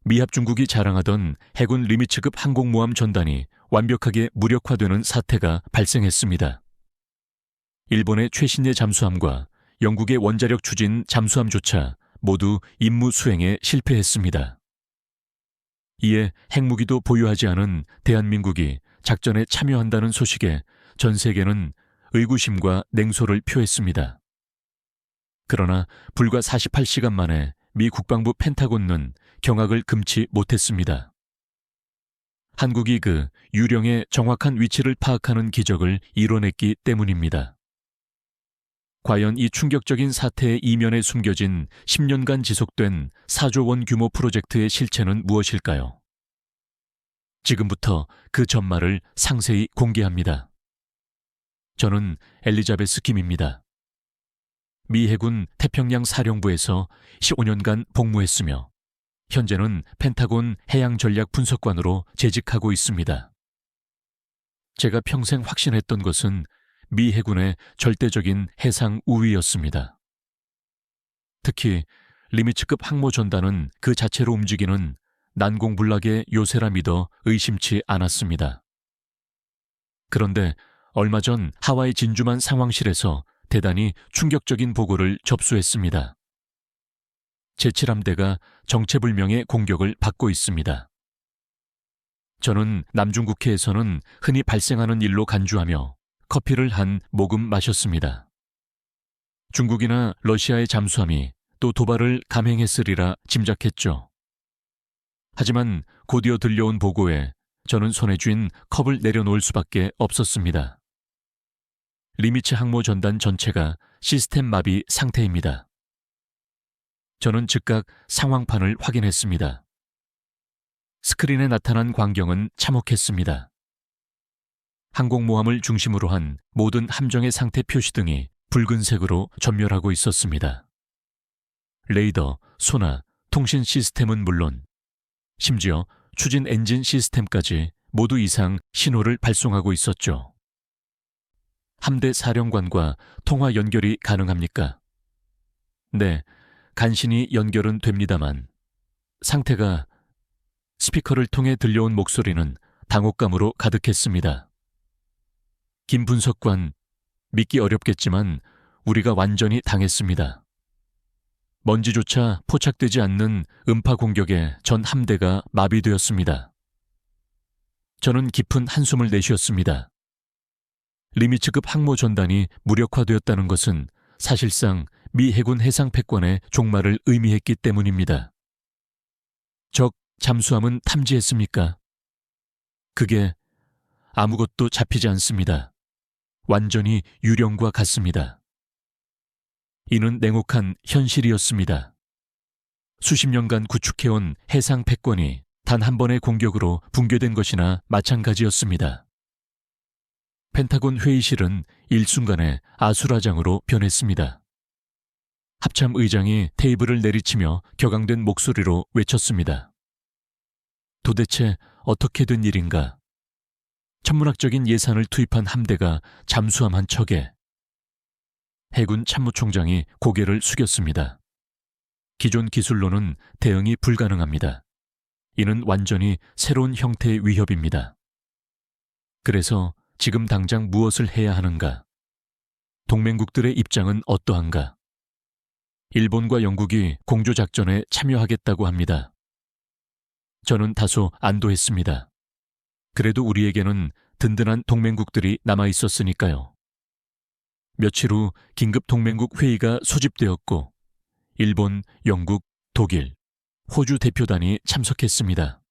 미합중국이 자랑하던 해군 리미츠급 항공모함 전단이 완벽하게 무력화되는 사태가 발생했습니다. 일본의 최신의 잠수함과 영국의 원자력 추진 잠수함조차 모두 임무 수행에 실패했습니다. 이에 핵무기도 보유하지 않은 대한민국이 작전에 참여한다는 소식에 전 세계는 의구심과 냉소를 표했습니다. 그러나 불과 48시간 만에 미 국방부 펜타곤은 경악을 금치 못했습니다. 한국이 그 유령의 정확한 위치를 파악하는 기적을 이뤄냈기 때문입니다. 과연 이 충격적인 사태의 이면에 숨겨진 10년간 지속된 4조 원 규모 프로젝트의 실체는 무엇일까요? 지금부터 그 전말을 상세히 공개합니다. 저는 엘리자베스 김입니다. 미 해군 태평양 사령부에서 15년간 복무했으며 현재는 펜타곤 해양전략분석관으로 재직하고 있습니다. 제가 평생 확신했던 것은 미 해군의 절대적인 해상 우위였습니다. 특히 리미츠급 항모전단은 그 자체로 움직이는 난공불락의 요새라 믿어 의심치 않았습니다. 그런데 얼마 전 하와이 진주만 상황실에서 대단히 충격적인 보고를 접수했습니다. 제7함대가 정체불명의 공격을 받고 있습니다. 저는 남중국해에서는 흔히 발생하는 일로 간주하며 커피를 한 모금 마셨습니다. 중국이나 러시아의 잠수함이 또 도발을 감행했으리라 짐작했죠. 하지만 곧이어 들려온 보고에 저는 손에 쥔 컵을 내려놓을 수밖에 없었습니다. 리미츠 항모 전단 전체가 시스템 마비 상태입니다. 저는 즉각 상황판을 확인했습니다. 스크린에 나타난 광경은 참혹했습니다. 항공모함을 중심으로 한 모든 함정의 상태 표시 등이 붉은색으로 전멸하고 있었습니다. 레이더, 소나, 통신 시스템은 물론 심지어 추진 엔진 시스템까지 모두 이상 신호를 발송하고 있었죠. 함대 사령관과 통화 연결이 가능합니까? 네, 간신히 연결은 됩니다만 상태가 스피커를 통해 들려온 목소리는 당혹감으로 가득했습니다. 김 분석관, 믿기 어렵겠지만 우리가 완전히 당했습니다. 먼지조차 포착되지 않는 음파 공격에 전 함대가 마비되었습니다. 저는 깊은 한숨을 내쉬었습니다. 리미츠급 항모 전단이 무력화되었다는 것은 사실상 미 해군 해상 패권의 종말을 의미했기 때문입니다. 적 잠수함은 탐지했습니까? 그게 아무것도 잡히지 않습니다. 완전히 유령과 같습니다. 이는 냉혹한 현실이었습니다. 수십 년간 구축해온 해상 패권이 단 한 번의 공격으로 붕괴된 것이나 마찬가지였습니다. 펜타곤 회의실은 일순간에 아수라장으로 변했습니다. 합참 의장이 테이블을 내리치며 격앙된 목소리로 외쳤습니다. 도대체 어떻게 된 일인가? 천문학적인 예산을 투입한 함대가 잠수함 한 척에. 해군 참모총장이 고개를 숙였습니다. 기존 기술로는 대응이 불가능합니다. 이는 완전히 새로운 형태의 위협입니다. 그래서 지금 당장 무엇을 해야 하는가? 동맹국들의 입장은 어떠한가? 일본과 영국이 공조작전에 참여하겠다고 합니다. 저는 다소 안도했습니다. 그래도 우리에게는 든든한 동맹국들이 남아 있었으니까요. 며칠 후 긴급 동맹국 회의가 소집되었고 일본, 영국, 독일, 호주 대표단이 참석했습니다.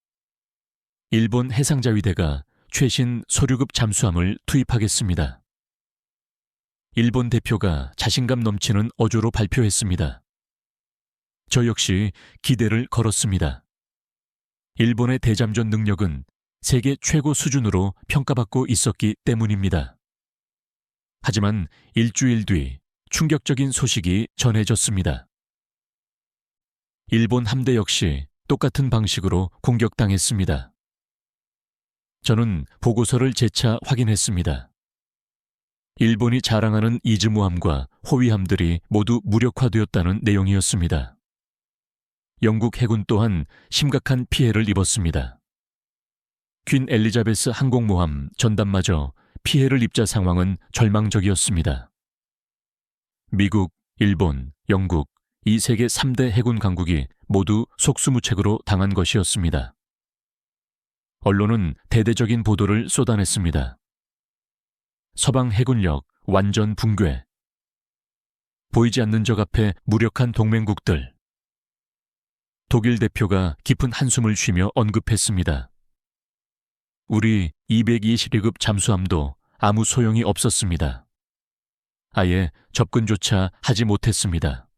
일본 해상자위대가 최신 소류급 잠수함을 투입하겠습니다. 일본 대표가 자신감 넘치는 어조로 발표했습니다. 저 역시 기대를 걸었습니다. 일본의 대잠전 능력은 세계 최고 수준으로 평가받고 있었기 때문입니다. 하지만 일주일 뒤 충격적인 소식이 전해졌습니다. 일본 함대 역시 똑같은 방식으로 공격당했습니다. 저는 보고서를 재차 확인했습니다. 일본이 자랑하는 이즈모함과 호위함들이 모두 무력화되었다는 내용이었습니다. 영국 해군 또한 심각한 피해를 입었습니다. 퀸 엘리자베스 항공모함 전단마저 피해를 입자 상황은 절망적이었습니다. 미국, 일본, 영국, 이 세계 3대 해군 강국이 모두 속수무책으로 당한 것이었습니다. 언론은 대대적인 보도를 쏟아냈습니다. 서방 해군력 완전 붕괴. 보이지 않는 적 앞에 무력한 동맹국들. 독일 대표가 깊은 한숨을 쉬며 언급했습니다. 우리 222급 잠수함도 아무 소용이 없었습니다. 아예 접근조차 하지 못했습니다.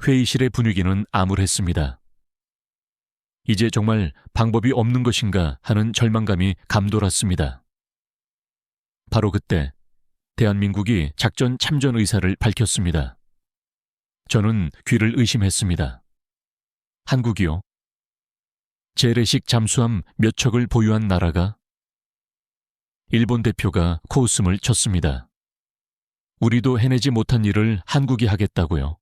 회의실의 분위기는 암울했습니다. 이제 정말 방법이 없는 것인가 하는 절망감이 감돌았습니다. 바로 그때 대한민국이 작전 참전 의사를 밝혔습니다. 저는 귀를 의심했습니다. 한국이요? 재래식 잠수함 몇 척을 보유한 나라가? 일본 대표가 코웃음을 쳤습니다. 우리도 해내지 못한 일을 한국이 하겠다고요?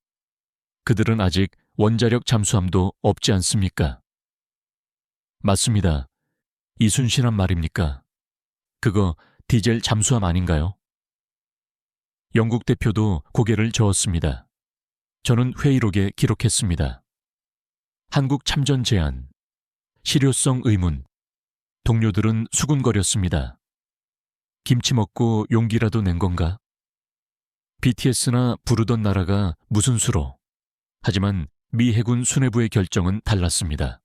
그들은 아직 원자력 잠수함도 없지 않습니까? 맞습니다. 이순신한 말입니까? 그거 디젤 잠수함 아닌가요? 영국 대표도 고개를 저었습니다. 저는 회의록에 기록했습니다. 한국 참전 제안, 실효성 의문. 동료들은 수군거렸습니다. 김치 먹고 용기라도 낸 건가? BTS나 부르던 나라가 무슨 수로. 하지만 미 해군 수뇌부의 결정은 달랐습니다.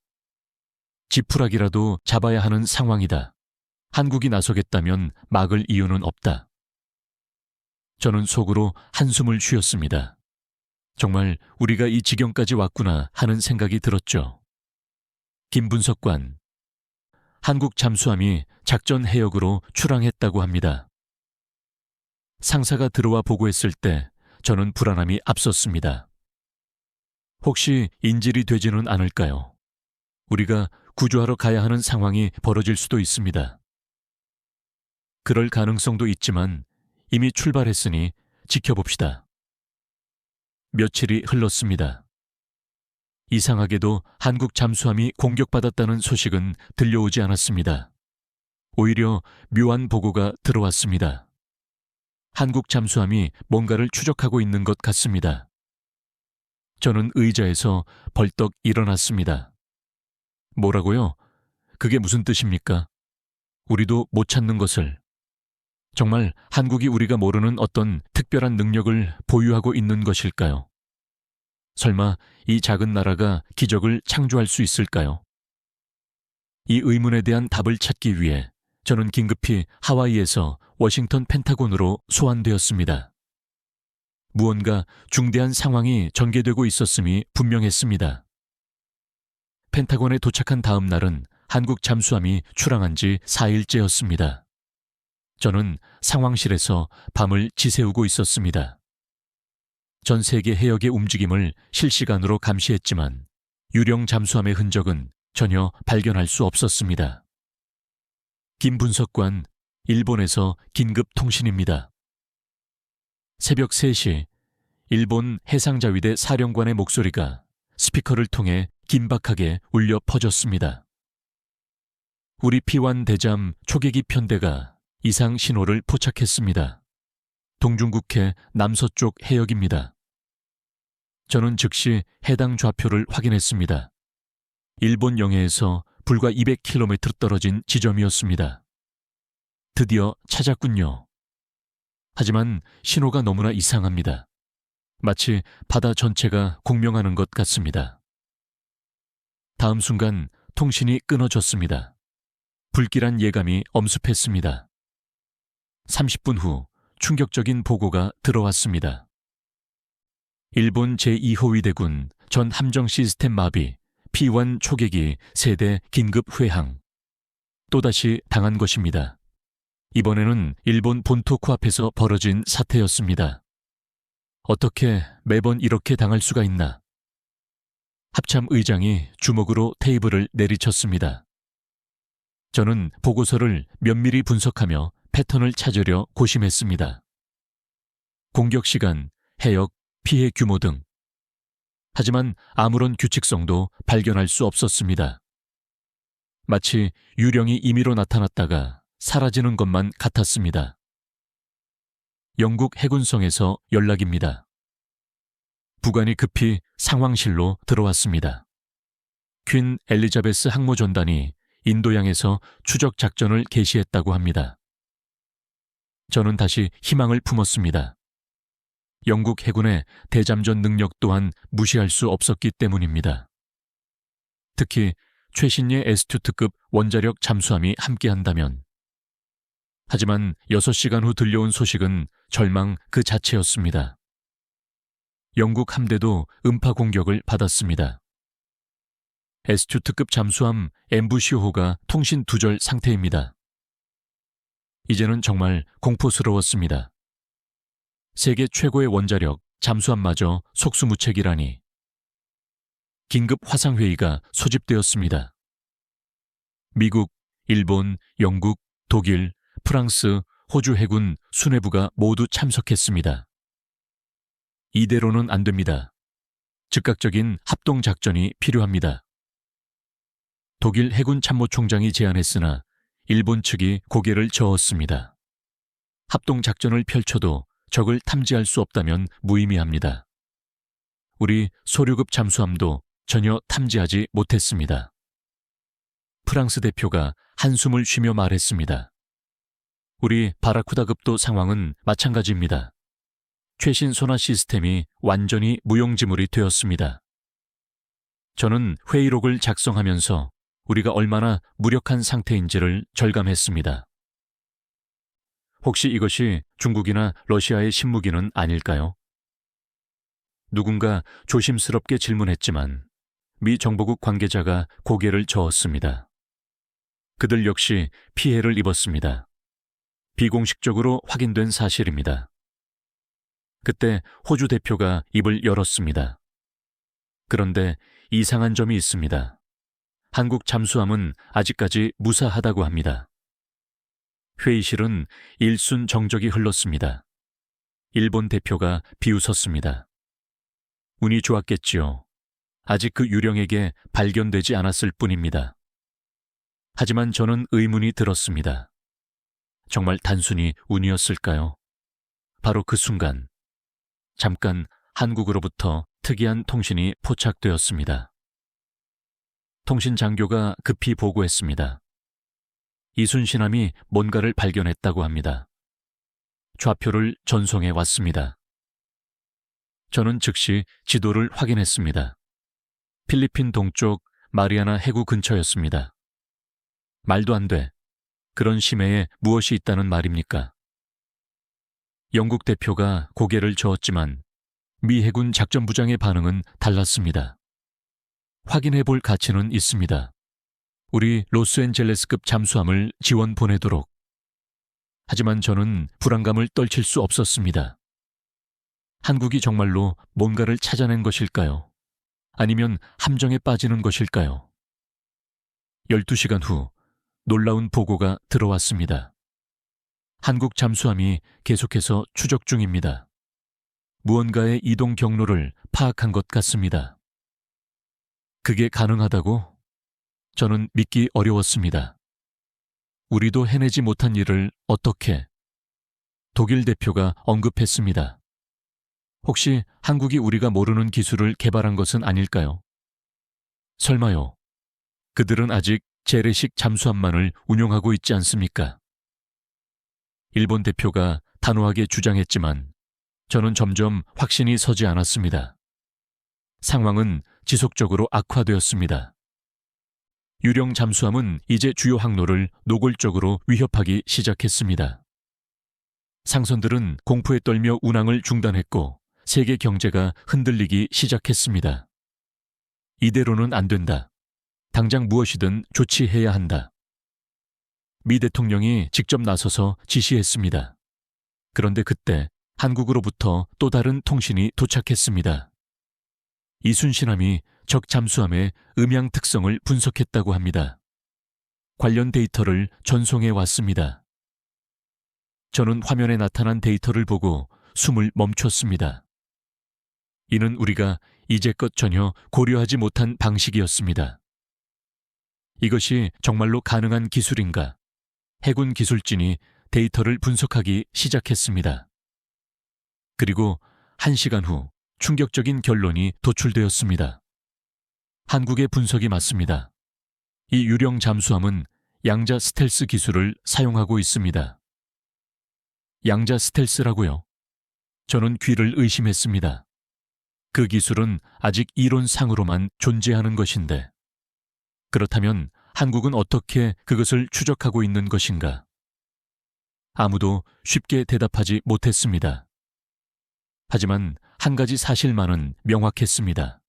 지푸라기라도 잡아야 하는 상황이다. 한국이 나서겠다면 막을 이유는 없다. 저는 속으로 한숨을 쉬었습니다. 정말 우리가 이 지경까지 왔구나 하는 생각이 들었죠. 김분석관, 한국 잠수함이 작전 해역으로 출항했다고 합니다. 상사가 들어와 보고했을 때 저는 불안함이 앞섰습니다. 혹시 인질이 되지는 않을까요? 우리가 구조하러 가야 하는 상황이 벌어질 수도 있습니다. 그럴 가능성도 있지만 이미 출발했으니 지켜봅시다. 며칠이 흘렀습니다. 이상하게도 한국 잠수함이 공격받았다는 소식은 들려오지 않았습니다. 오히려 묘한 보고가 들어왔습니다. 한국 잠수함이 뭔가를 추적하고 있는 것 같습니다. 저는 의자에서 벌떡 일어났습니다. 뭐라고요? 그게 무슨 뜻입니까? 우리도 못 찾는 것을. 정말 한국이 우리가 모르는 어떤 특별한 능력을 보유하고 있는 것일까요? 설마 이 작은 나라가 기적을 창조할 수 있을까요? 이 의문에 대한 답을 찾기 위해 저는 긴급히 하와이에서 워싱턴 펜타곤으로 소환되었습니다. 무언가 중대한 상황이 전개되고 있었음이 분명했습니다. 펜타곤에 도착한 다음 날은 한국 잠수함이 출항한 지 4일째였습니다. 저는 상황실에서 밤을 지새우고 있었습니다. 전 세계 해역의 움직임을 실시간으로 감시했지만 유령 잠수함의 흔적은 전혀 발견할 수 없었습니다. 김분석관, 일본에서 긴급 통신입니다. 새벽 3시, 일본 해상자위대 사령관의 목소리가 스피커를 통해 긴박하게 울려 퍼졌습니다. 우리 P1 대잠 초계기 편대가 이상 신호를 포착했습니다. 동중국해 남서쪽 해역입니다. 저는 즉시 해당 좌표를 확인했습니다. 일본 영해에서 불과 200km 떨어진 지점이었습니다. 드디어 찾았군요. 하지만 신호가 너무나 이상합니다. 마치 바다 전체가 공명하는 것 같습니다. 다음 순간 통신이 끊어졌습니다. 불길한 예감이 엄습했습니다. 30분 후 충격적인 보고가 들어왔습니다. 일본 제2호위대군 전 함정 시스템 마비 P1 초계기 세대 긴급 회항. 또다시 당한 것입니다. 이번에는 일본 본토 코앞에서 벌어진 사태였습니다. 어떻게 매번 이렇게 당할 수가 있나? 합참 의장이 주먹으로 테이블을 내리쳤습니다. 저는 보고서를 면밀히 분석하며 패턴을 찾으려 고심했습니다. 공격 시간, 해역, 피해 규모 등. 하지만 아무런 규칙성도 발견할 수 없었습니다. 마치 유령이 임의로 나타났다가 사라지는 것만 같았습니다. 영국 해군성에서 연락입니다. 부관이 급히 상황실로 들어왔습니다. 퀸 엘리자베스 항모전단이 인도양에서 추적 작전을 개시했다고 합니다. 저는 다시 희망을 품었습니다. 영국 해군의 대잠전 능력 또한 무시할 수 없었기 때문입니다. 특히 최신의 S2특급 원자력 잠수함이 함께한다면. 하지만 6시간 후 들려온 소식은 절망 그 자체였습니다. 영국 함대도 음파 공격을 받았습니다. S2특급 잠수함 엠부시호가 통신 두절 상태입니다. 이제는 정말 공포스러웠습니다. 세계 최고의 원자력 잠수함마저 속수무책이라니. 긴급 화상회의가 소집되었습니다. 미국, 일본, 영국, 독일, 프랑스, 호주 해군 수뇌부가 모두 참석했습니다. 이대로는 안 됩니다. 즉각적인 합동작전이 필요합니다. 독일 해군 참모총장이 제안했으나 일본 측이 고개를 저었습니다. 합동작전을 펼쳐도 적을 탐지할 수 없다면 무의미합니다. 우리 소류급 잠수함도 전혀 탐지하지 못했습니다. 프랑스 대표가 한숨을 쉬며 말했습니다. 우리 바라쿠다급도 상황은 마찬가지입니다. 최신 소나 시스템이 완전히 무용지물이 되었습니다. 저는 회의록을 작성하면서 우리가 얼마나 무력한 상태인지를 절감했습니다. 혹시 이것이 중국이나 러시아의 신무기는 아닐까요? 누군가 조심스럽게 질문했지만 미 정보국 관계자가 고개를 저었습니다. 그들 역시 피해를 입었습니다. 비공식적으로 확인된 사실입니다. 그때 호주 대표가 입을 열었습니다. 그런데 이상한 점이 있습니다. 한국 잠수함은 아직까지 무사하다고 합니다. 회의실은 일순 정적이 흘렀습니다. 일본 대표가 비웃었습니다. 운이 좋았겠지요. 아직 그 유령에게 발견되지 않았을 뿐입니다. 하지만 저는 의문이 들었습니다. 정말 단순히 운이었을까요? 바로 그 순간, 잠깐 한국으로부터 특이한 통신이 포착되었습니다. 통신 장교가 급히 보고했습니다. 이순신함이 뭔가를 발견했다고 합니다. 좌표를 전송해 왔습니다. 저는 즉시 지도를 확인했습니다. 필리핀 동쪽 마리아나 해구 근처였습니다. 말도 안 돼. 그런 심해에 무엇이 있다는 말입니까? 영국 대표가 고개를 저었지만 미 해군 작전부장의 반응은 달랐습니다. 확인해 볼 가치는 있습니다. 우리 로스앤젤레스급 잠수함을 지원 보내도록. 하지만 저는 불안감을 떨칠 수 없었습니다. 한국이 정말로 뭔가를 찾아낸 것일까요? 아니면 함정에 빠지는 것일까요? 12시간 후 놀라운 보고가 들어왔습니다. 한국 잠수함이 계속해서 추적 중입니다. 무언가의 이동 경로를 파악한 것 같습니다. 그게 가능하다고? 저는 믿기 어려웠습니다. 우리도 해내지 못한 일을 어떻게? 독일 대표가 언급했습니다. 혹시 한국이 우리가 모르는 기술을 개발한 것은 아닐까요? 설마요. 그들은 아직 재래식 잠수함만을 운용하고 있지 않습니까? 일본 대표가 단호하게 주장했지만 저는 점점 확신이 서지 않았습니다. 상황은 지속적으로 악화되었습니다. 유령 잠수함은 이제 주요 항로를 노골적으로 위협하기 시작했습니다. 상선들은 공포에 떨며 운항을 중단했고 세계 경제가 흔들리기 시작했습니다. 이대로는 안 된다. 당장 무엇이든 조치해야 한다. 미 대통령이 직접 나서서 지시했습니다. 그런데 그때 한국으로부터 또 다른 통신이 도착했습니다. 이순신함이 적 잠수함의 음향 특성을 분석했다고 합니다. 관련 데이터를 전송해 왔습니다. 저는 화면에 나타난 데이터를 보고 숨을 멈췄습니다. 이는 우리가 이제껏 전혀 고려하지 못한 방식이었습니다. 이것이 정말로 가능한 기술인가? 해군 기술진이 데이터를 분석하기 시작했습니다. 그리고 1시간 후 충격적인 결론이 도출되었습니다. 한국의 분석이 맞습니다. 이 유령 잠수함은 양자 스텔스 기술을 사용하고 있습니다. 양자 스텔스라고요? 저는 귀를 의심했습니다. 그 기술은 아직 이론상으로만 존재하는 것인데, 그렇다면 한국은 어떻게 그것을 추적하고 있는 것인가? 아무도 쉽게 대답하지 못했습니다. 하지만 한 가지 사실만은 명확했습니다.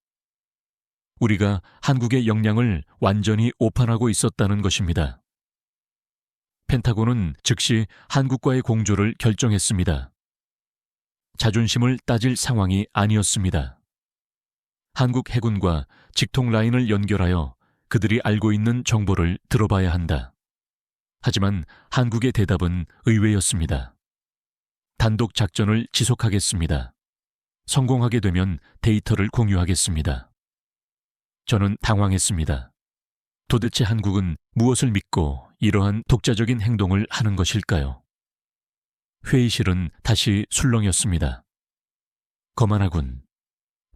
우리가 한국의 역량을 완전히 오판하고 있었다는 것입니다. 펜타곤은 즉시 한국과의 공조를 결정했습니다. 자존심을 따질 상황이 아니었습니다. 한국 해군과 직통 라인을 연결하여 그들이 알고 있는 정보를 들어봐야 한다. 하지만 한국의 대답은 의외였습니다. 단독 작전을 지속하겠습니다. 성공하게 되면 데이터를 공유하겠습니다. 저는 당황했습니다. 도대체 한국은 무엇을 믿고 이러한 독자적인 행동을 하는 것일까요? 회의실은 다시 술렁였습니다. 거만하군.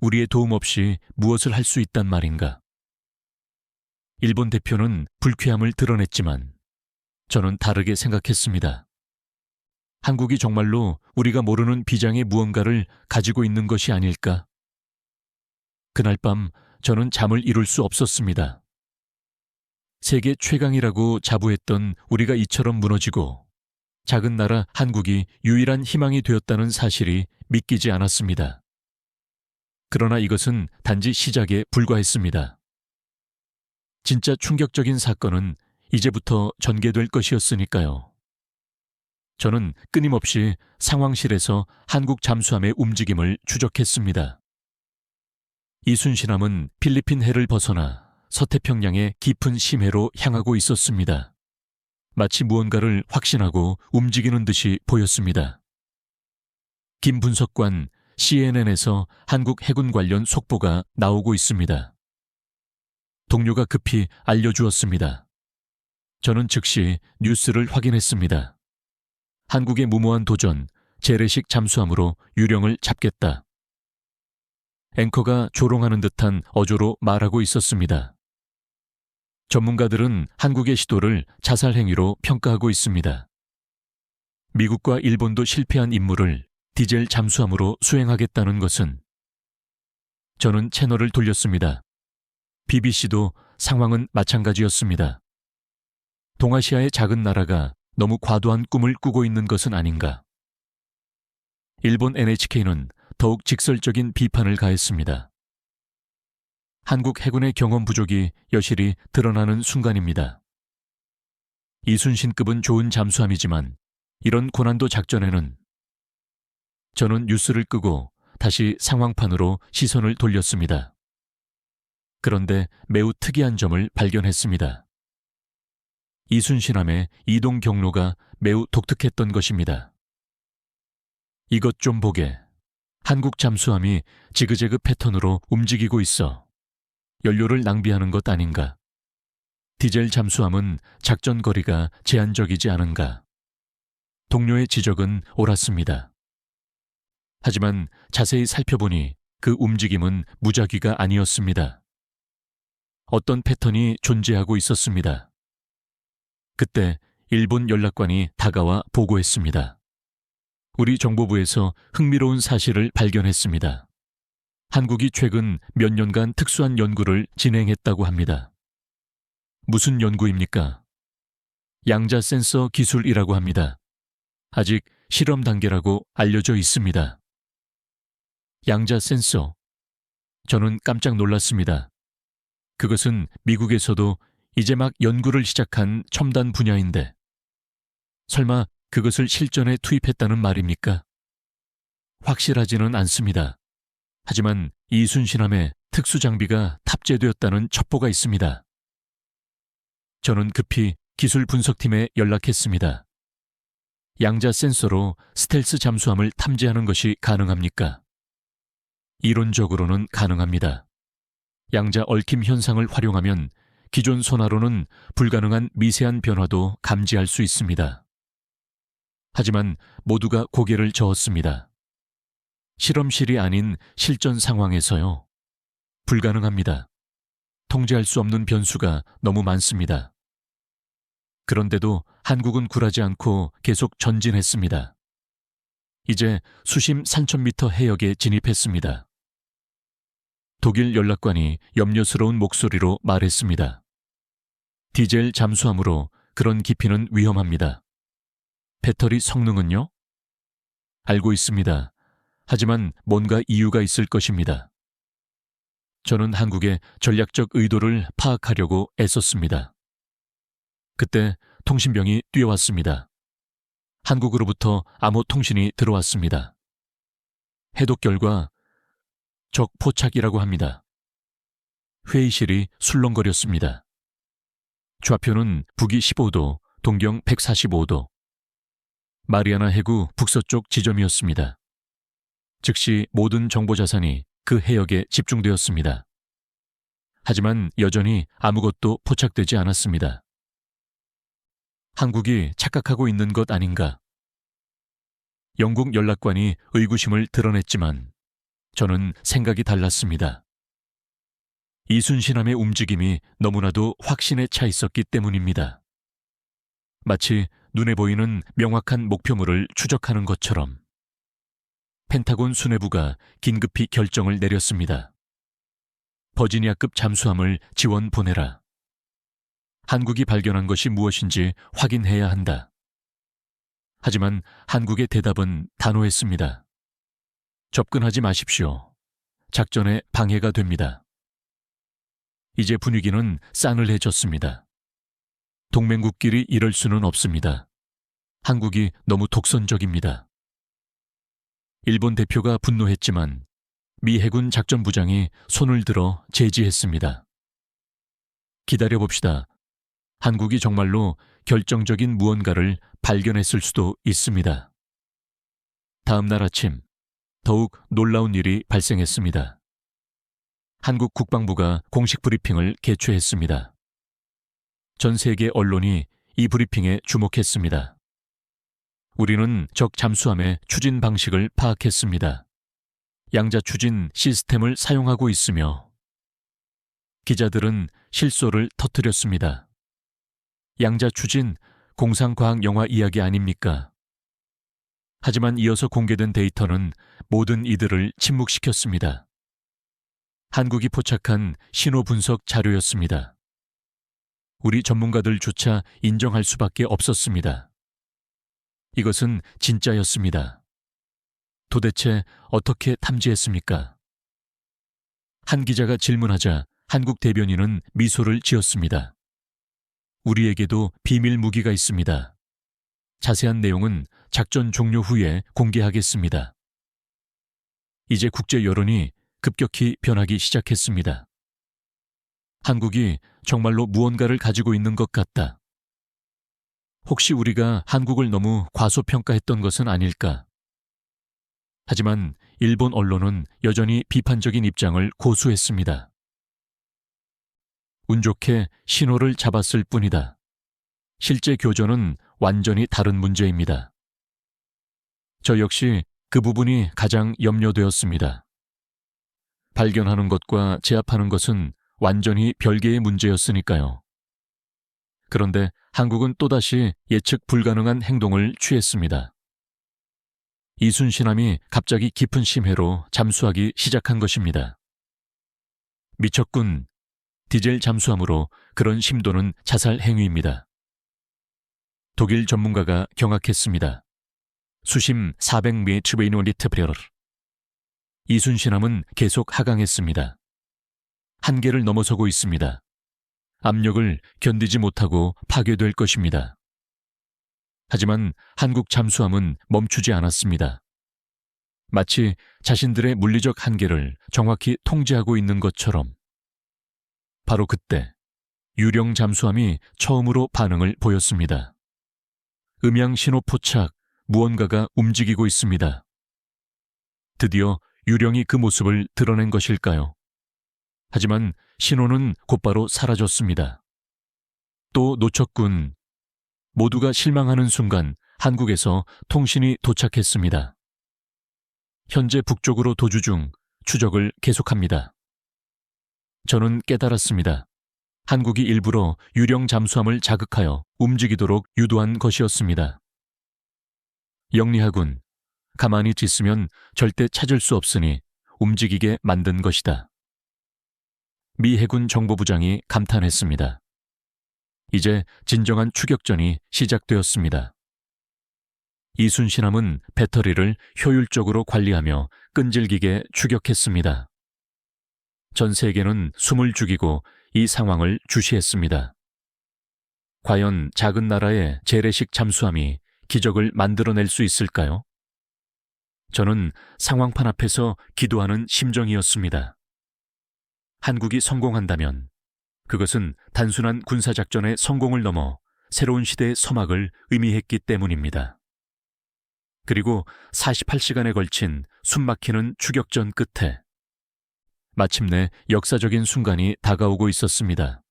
우리의 도움 없이 무엇을 할 수 있단 말인가? 일본 대표는 불쾌함을 드러냈지만 저는 다르게 생각했습니다. 한국이 정말로 우리가 모르는 비장의 무언가를 가지고 있는 것이 아닐까? 그날 밤 저는 잠을 이룰 수 없었습니다. 세계 최강이라고 자부했던 우리가 이처럼 무너지고 작은 나라 한국이 유일한 희망이 되었다는 사실이 믿기지 않았습니다. 그러나 이것은 단지 시작에 불과했습니다. 진짜 충격적인 사건은 이제부터 전개될 것이었으니까요. 저는 끊임없이 상황실에서 한국 잠수함의 움직임을 추적했습니다. 이순신함은 필리핀 해를 벗어나 서태평양의 깊은 심해로 향하고 있었습니다. 마치 무언가를 확신하고 움직이는 듯이 보였습니다. 김 분석관, CNN에서 한국 해군 관련 속보가 나오고 있습니다. 동료가 급히 알려주었습니다. 저는 즉시 뉴스를 확인했습니다. 한국의 무모한 도전, 재래식 잠수함으로 유령을 잡겠다. 앵커가 조롱하는 듯한 어조로 말하고 있었습니다. 전문가들은 한국의 시도를 자살 행위로 평가하고 있습니다. 미국과 일본도 실패한 임무를 디젤 잠수함으로 수행하겠다는 것은, 저는 채널을 돌렸습니다. BBC도 상황은 마찬가지였습니다. 동아시아의 작은 나라가 너무 과도한 꿈을 꾸고 있는 것은 아닌가. 일본 NHK는 더욱 직설적인 비판을 가했습니다. 한국 해군의 경험 부족이 여실히 드러나는 순간입니다. 이순신급은 좋은 잠수함이지만 이런 고난도 작전에는, 저는 뉴스를 끄고 다시 상황판으로 시선을 돌렸습니다. 그런데 매우 특이한 점을 발견했습니다. 이순신함의 이동 경로가 매우 독특했던 것입니다. 이것 좀 보게. 한국 잠수함이 지그재그 패턴으로 움직이고 있어. 연료를 낭비하는 것 아닌가? 디젤 잠수함은 작전 거리가 제한적이지 않은가? 동료의 지적은 옳았습니다. 하지만 자세히 살펴보니 그 움직임은 무작위가 아니었습니다. 어떤 패턴이 존재하고 있었습니다. 그때 일본 연락관이 다가와 보고했습니다. 우리 정보부에서 흥미로운 사실을 발견했습니다. 한국이 최근 몇 년간 특수한 연구를 진행했다고 합니다. 무슨 연구입니까? 양자 센서 기술이라고 합니다. 아직 실험 단계라고 알려져 있습니다. 양자 센서. 저는 깜짝 놀랐습니다. 그것은 미국에서도 이제 막 연구를 시작한 첨단 분야인데, 설마 그것을 실전에 투입했다는 말입니까? 확실하지는 않습니다. 하지만 이순신함에 특수장비가 탑재되었다는 첩보가 있습니다. 저는 급히 기술 분석팀에 연락했습니다. 양자 센서로 스텔스 잠수함을 탐지하는 것이 가능합니까? 이론적으로는 가능합니다. 양자 얽힘 현상을 활용하면 기존 소나로는 불가능한 미세한 변화도 감지할 수 있습니다. 하지만 모두가 고개를 저었습니다. 실험실이 아닌 실전 상황에서요. 불가능합니다. 통제할 수 없는 변수가 너무 많습니다. 그런데도 한국은 굴하지 않고 계속 전진했습니다. 이제 수심 3,000m 해역에 진입했습니다. 독일 연락관이 염려스러운 목소리로 말했습니다. 디젤 잠수함으로 그런 깊이는 위험합니다. 배터리 성능은요? 알고 있습니다. 하지만 뭔가 이유가 있을 것입니다. 저는 한국의 전략적 의도를 파악하려고 애썼습니다. 그때 통신병이 뛰어왔습니다. 한국으로부터 암호 통신이 들어왔습니다. 해독 결과 적 포착이라고 합니다. 회의실이 술렁거렸습니다. 좌표는 북위 15도, 동경 145도. 마리아나 해구 북서쪽 지점이었습니다. 즉시 모든 정보 자산이 그 해역에 집중되었습니다. 하지만 여전히 아무것도 포착되지 않았습니다. 한국이 착각하고 있는 것 아닌가? 영국 연락관이 의구심을 드러냈지만 저는 생각이 달랐습니다. 이순신함의 움직임이 너무나도 확신에 차 있었기 때문입니다. 마치 눈에 보이는 명확한 목표물을 추적하는 것처럼 펜타곤 수뇌부가 긴급히 결정을 내렸습니다. 버지니아급 잠수함을 지원 보내라. 한국이 발견한 것이 무엇인지 확인해야 한다. 하지만 한국의 대답은 단호했습니다. 접근하지 마십시오. 작전에 방해가 됩니다. 이제 분위기는 싸늘해졌습니다. 동맹국끼리 이럴 수는 없습니다. 한국이 너무 독선적입니다. 일본 대표가 분노했지만 미 해군 작전부장이 손을 들어 제지했습니다. 기다려봅시다. 한국이 정말로 결정적인 무언가를 발견했을 수도 있습니다. 다음 날 아침, 더욱 놀라운 일이 발생했습니다. 한국 국방부가 공식 브리핑을 개최했습니다. 전 세계 언론이 이 브리핑에 주목했습니다. 우리는 적 잠수함의 추진 방식을 파악했습니다. 양자 추진 시스템을 사용하고 있으며 기자들은 실소를 터뜨렸습니다. 양자 추진 공상과학 영화 이야기 아닙니까? 하지만 이어서 공개된 데이터는 모든 이들을 침묵시켰습니다. 한국이 포착한 신호 분석 자료였습니다. 우리 전문가들조차 인정할 수밖에 없었습니다. 이것은 진짜였습니다. 도대체 어떻게 탐지했습니까? 한 기자가 질문하자 한국 대변인은 미소를 지었습니다. 우리에게도 비밀 무기가 있습니다. 자세한 내용은 작전 종료 후에 공개하겠습니다. 이제 국제 여론이 급격히 변하기 시작했습니다. 한국이 정말로 무언가를 가지고 있는 것 같다. 혹시 우리가 한국을 너무 과소평가했던 것은 아닐까? 하지만 일본 언론은 여전히 비판적인 입장을 고수했습니다. 운 좋게 신호를 잡았을 뿐이다. 실제 교전은 완전히 다른 문제입니다. 저 역시 그 부분이 가장 염려되었습니다. 발견하는 것과 제압하는 것은 완전히 별개의 문제였으니까요. 그런데 한국은 또다시 예측 불가능한 행동을 취했습니다. 이순신함이 갑자기 깊은 심해로 잠수하기 시작한 것입니다. 미쳤군. 디젤 잠수함으로 그런 심도는 자살 행위입니다. 독일 전문가가 경악했습니다. 수심 400m 이순신함은 계속 하강했습니다. 한계를 넘어서고 있습니다. 압력을 견디지 못하고 파괴될 것입니다. 하지만 한국 잠수함은 멈추지 않았습니다. 마치 자신들의 물리적 한계를 정확히 통제하고 있는 것처럼. 바로 그때 유령 잠수함이 처음으로 반응을 보였습니다. 음향 신호 포착, 무언가가 움직이고 있습니다. 드디어 유령이 그 모습을 드러낸 것일까요? 하지만 신호는 곧바로 사라졌습니다. 또 놓쳤군. 모두가 실망하는 순간 한국에서 통신이 도착했습니다. 현재 북쪽으로 도주 중 추적을 계속합니다. 저는 깨달았습니다. 한국이 일부러 유령 잠수함을 자극하여 움직이도록 유도한 것이었습니다. 영리하군. 가만히 있으면 절대 찾을 수 없으니 움직이게 만든 것이다. 미 해군 정보부장이 감탄했습니다. 이제 진정한 추격전이 시작되었습니다. 이순신함은 배터리를 효율적으로 관리하며 끈질기게 추격했습니다. 전 세계는 숨을 죽이고 이 상황을 주시했습니다. 과연 작은 나라의 재래식 잠수함이 기적을 만들어낼 수 있을까요? 저는 상황판 앞에서 기도하는 심정이었습니다. 한국이 성공한다면 그것은 단순한 군사작전의 성공을 넘어 새로운 시대의 서막을 의미했기 때문입니다. 그리고 48시간에 걸친 숨막히는 추격전 끝에 마침내 역사적인 순간이 다가오고 있었습니다.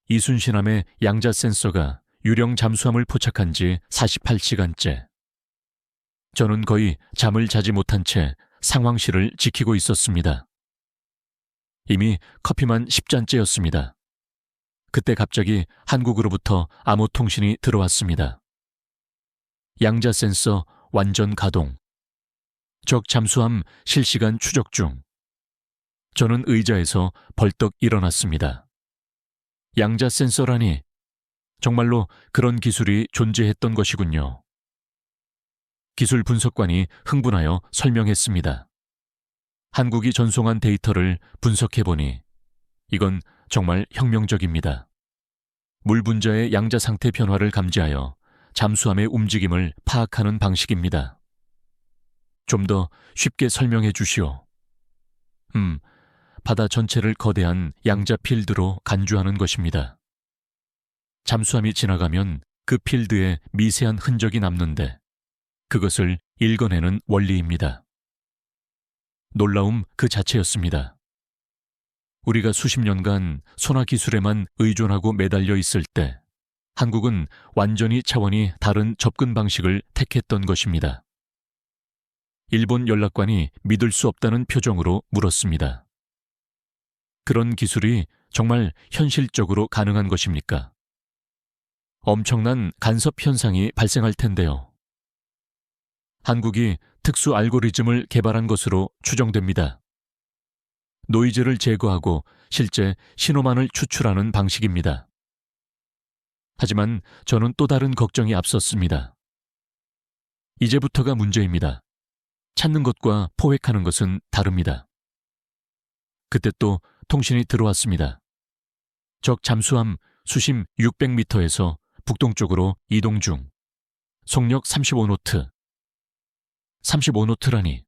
이순신함의 양자 센서가 유령 잠수함을 포착한 지 48시간째. 저는 거의 잠을 자지 못한 채 상황실을 지키고 있었습니다. 이미 커피만 10잔째였습니다. 그때 갑자기 한국으로부터 암호 통신이 들어왔습니다. 양자 센서 완전 가동. 적 잠수함 실시간 추적 중. 저는 의자에서 벌떡 일어났습니다. 양자 센서라니 정말로 그런 기술이 존재했던 것이군요. 기술 분석관이 흥분하여 설명했습니다. 한국이 전송한 데이터를 분석해보니 이건 정말 혁명적입니다. 물 분자의 양자 상태 변화를 감지하여 잠수함의 움직임을 파악하는 방식입니다. 좀 더 쉽게 설명해 주시오. 바다 전체를 거대한 양자 필드로 간주하는 것입니다. 잠수함이 지나가면 그 필드에 미세한 흔적이 남는데 그것을 읽어내는 원리입니다. 놀라움 그 자체였습니다. 우리가 수십 년간 소나 기술에만 의존하고 매달려 있을 때 한국은 완전히 차원이 다른 접근 방식을 택했던 것입니다. 일본 연락관이 믿을 수 없다는 표정으로 물었습니다. 그런 기술이 정말 현실적으로 가능한 것입니까? 엄청난 간섭 현상이 발생할 텐데요. 한국이 특수 알고리즘을 개발한 것으로 추정됩니다. 노이즈를 제거하고 실제 신호만을 추출하는 방식입니다. 하지만 저는 또 다른 걱정이 앞섰습니다. 이제부터가 문제입니다. 찾는 것과 포획하는 것은 다릅니다. 그때 또 통신이 들어왔습니다. 적 잠수함 수심 600m에서 북동쪽으로 이동 중. 속력 35노트. 35노트라니.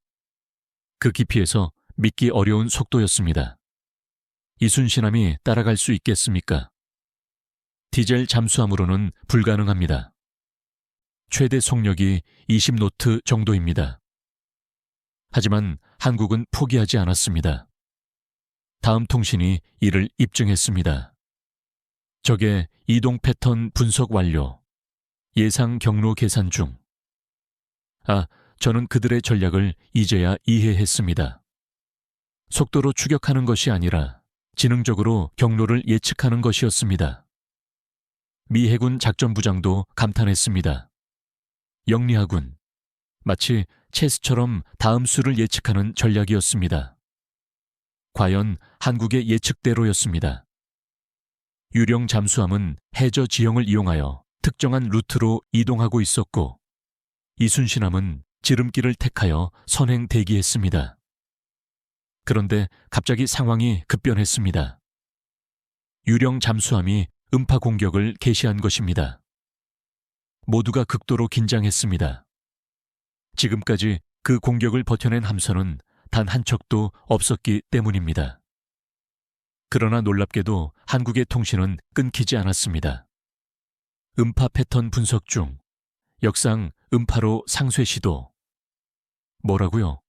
그 깊이에서 믿기 어려운 속도였습니다. 이순신함이 따라갈 수 있겠습니까? 디젤 잠수함으로는 불가능합니다. 최대 속력이 20노트 정도입니다. 하지만 한국은 포기하지 않았습니다. 다음 통신이 이를 입증했습니다. 적의 이동 패턴 분석 완료. 예상 경로 계산 중. 저는 그들의 전략을 이제야 이해했습니다. 속도로 추격하는 것이 아니라 지능적으로 경로를 예측하는 것이었습니다. 미 해군 작전부장도 감탄했습니다. 영리하군. 마치 체스처럼 다음 수를 예측하는 전략이었습니다. 과연 한국의 예측대로였습니다. 유령 잠수함은 해저 지형을 이용하여 특정한 루트로 이동하고 있었고 이순신함은 지름길을 택하여 선행 대기했습니다. 그런데 갑자기 상황이 급변했습니다. 유령 잠수함이 음파 공격을 개시한 것입니다. 모두가 극도로 긴장했습니다. 지금까지 그 공격을 버텨낸 함선은 단 한 척도 없었기 때문입니다. 그러나 놀랍게도 한국의 통신은 끊기지 않았습니다. 음파 패턴 분석 중. 역상 음파로 상쇄 시도. 뭐라고요?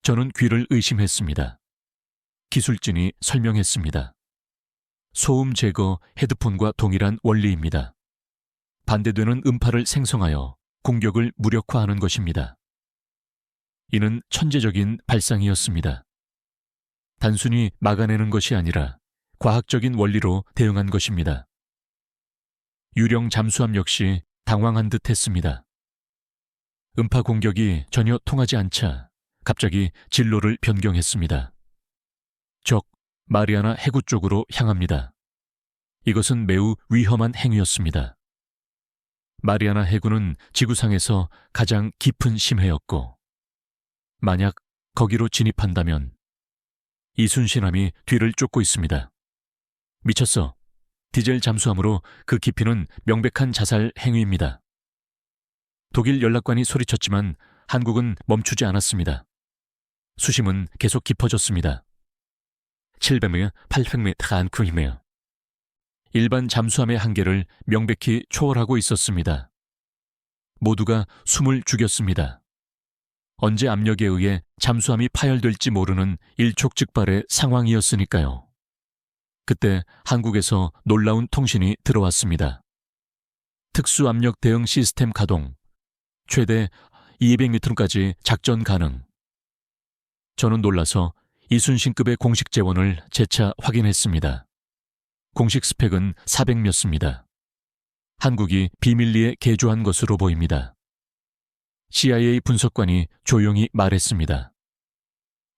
저는 귀를 의심했습니다. 기술진이 설명했습니다. 소음 제거 헤드폰과 동일한 원리입니다. 반대되는 음파를 생성하여 공격을 무력화하는 것입니다. 이는 천재적인 발상이었습니다. 단순히 막아내는 것이 아니라 과학적인 원리로 대응한 것입니다. 유령 잠수함 역시 당황한 듯 했습니다. 음파 공격이 전혀 통하지 않자 갑자기 진로를 변경했습니다. 적 마리아나 해구 쪽으로 향합니다. 이것은 매우 위험한 행위였습니다. 마리아나 해구는 지구상에서 가장 깊은 심해였고, 만약 거기로 진입한다면 이순신함이 뒤를 쫓고 있습니다. 미쳤어. 디젤 잠수함으로 그 깊이는 명백한 자살 행위입니다. 독일 연락관이 소리쳤지만 한국은 멈추지 않았습니다. 수심은 계속 깊어졌습니다. 700m, 800m 안쿠이며 일반 잠수함의 한계를 명백히 초월하고 있었습니다. 모두가 숨을 죽였습니다. 언제 압력에 의해 잠수함이 파열될지 모르는 일촉즉발의 상황이었으니까요. 그때 한국에서 놀라운 통신이 들어왔습니다. 특수압력 대응 시스템 가동, 최대 200m까지 작전 가능. 저는 놀라서 이순신급의 공식 재원을 재차 확인했습니다. 공식 스펙은 400몇입니다. 한국이 비밀리에 개조한 것으로 보입니다. CIA 분석관이 조용히 말했습니다.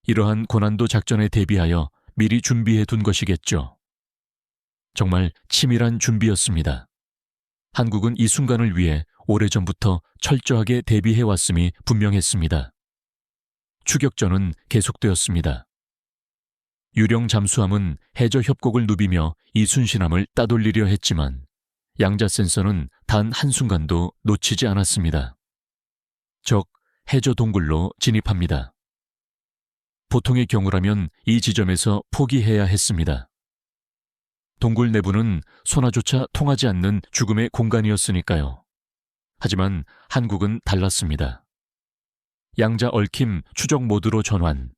이러한 고난도 작전에 대비하여 미리 준비해 둔 것이겠죠. 정말 치밀한 준비였습니다. 한국은 이 순간을 위해 오래전부터 철저하게 대비해 왔음이 분명했습니다. 추격전은 계속되었습니다. 유령 잠수함은 해저 협곡을 누비며 이순신함을 따돌리려 했지만 양자 센서는 단 한순간도 놓치지 않았습니다. 적 해저 동굴로 진입합니다. 보통의 경우라면 이 지점에서 포기해야 했습니다. 동굴 내부는 소나조차 통하지 않는 죽음의 공간이었으니까요. 하지만 한국은 달랐습니다. 양자 얽힘 추적 모드로 전환.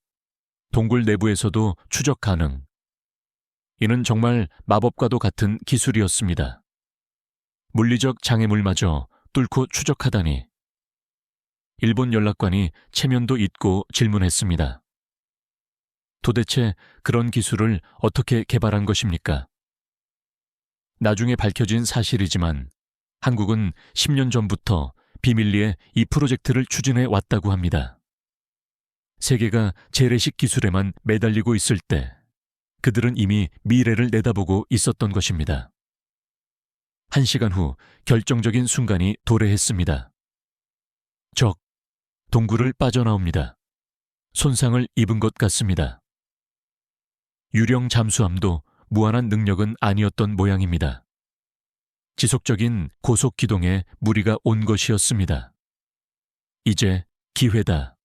동굴 내부에서도 추적 가능. 이는 정말 마법과도 같은 기술이었습니다. 물리적 장애물마저 뚫고 추적하다니. 일본 연락관이 체면도 잇고 질문했습니다. 도대체 그런 기술을 어떻게 개발한 것입니까? 나중에 밝혀진 사실이지만 한국은 10년 전부터 비밀리에 이 프로젝트를 추진해 왔다고 합니다. 세계가 재래식 기술에만 매달리고 있을 때 그들은 이미 미래를 내다보고 있었던 것입니다. 1시간 후 결정적인 순간이 도래했습니다. 적, 동굴을 빠져나옵니다. 손상을 입은 것 같습니다. 유령 잠수함도 무한한 능력은 아니었던 모양입니다. 지속적인 고속 기동에 무리가 온 것이었습니다. 이제 기회다.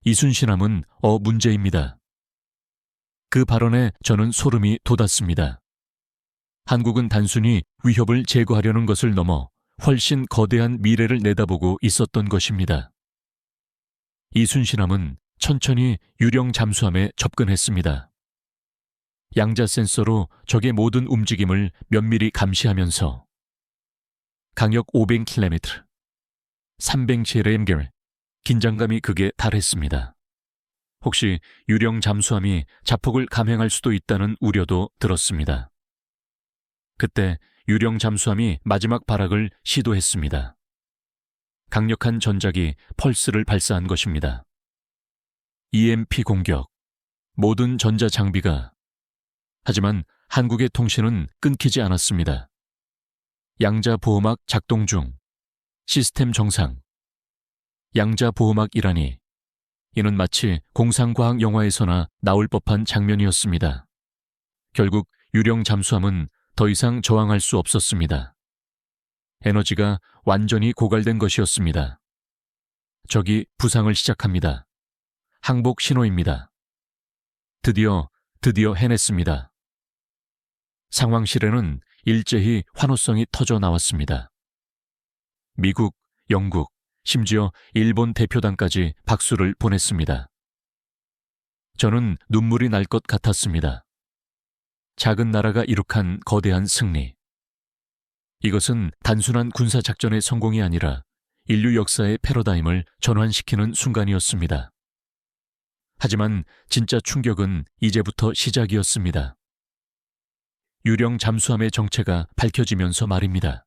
이순신함은 문제입니다. 그 발언에 저는 소름이 돋았습니다. 한국은 단순히 위협을 제거하려는 것을 넘어 훨씬 거대한 미래를 내다보고 있었던 것입니다. 이순신함은 천천히 유령 잠수함에 접근했습니다. 양자 센서로 적의 모든 움직임을 면밀히 감시하면서 강역 500km, 300km, 긴장감이 극에 달했습니다. 혹시 유령 잠수함이 자폭을 감행할 수도 있다는 우려도 들었습니다. 그때 유령 잠수함이 마지막 발악을 시도했습니다. 강력한 전작이 펄스를 발사한 것입니다. EMP 공격, 모든 전자 장비가. 하지만 한국의 통신은 끊기지 않았습니다. 양자 보호막 작동 중, 시스템 정상. 양자 보호막이라니, 이는 마치 공상과학 영화에서나 나올 법한 장면이었습니다. 결국 유령 잠수함은 더 이상 저항할 수 없었습니다. 에너지가 완전히 고갈된 것이었습니다. 적이 부상을 시작합니다. 항복 신호입니다. 드디어 해냈습니다. 상황실에는 일제히 환호성이 터져 나왔습니다. 미국, 영국, 심지어 일본 대표단까지 박수를 보냈습니다. 저는 눈물이 날 것 같았습니다. 작은 나라가 이룩한 거대한 승리. 이것은 단순한 군사작전의 성공이 아니라 인류 역사의 패러다임을 전환시키는 순간이었습니다. 하지만 진짜 충격은 이제부터 시작이었습니다. 유령 잠수함의 정체가 밝혀지면서 말입니다.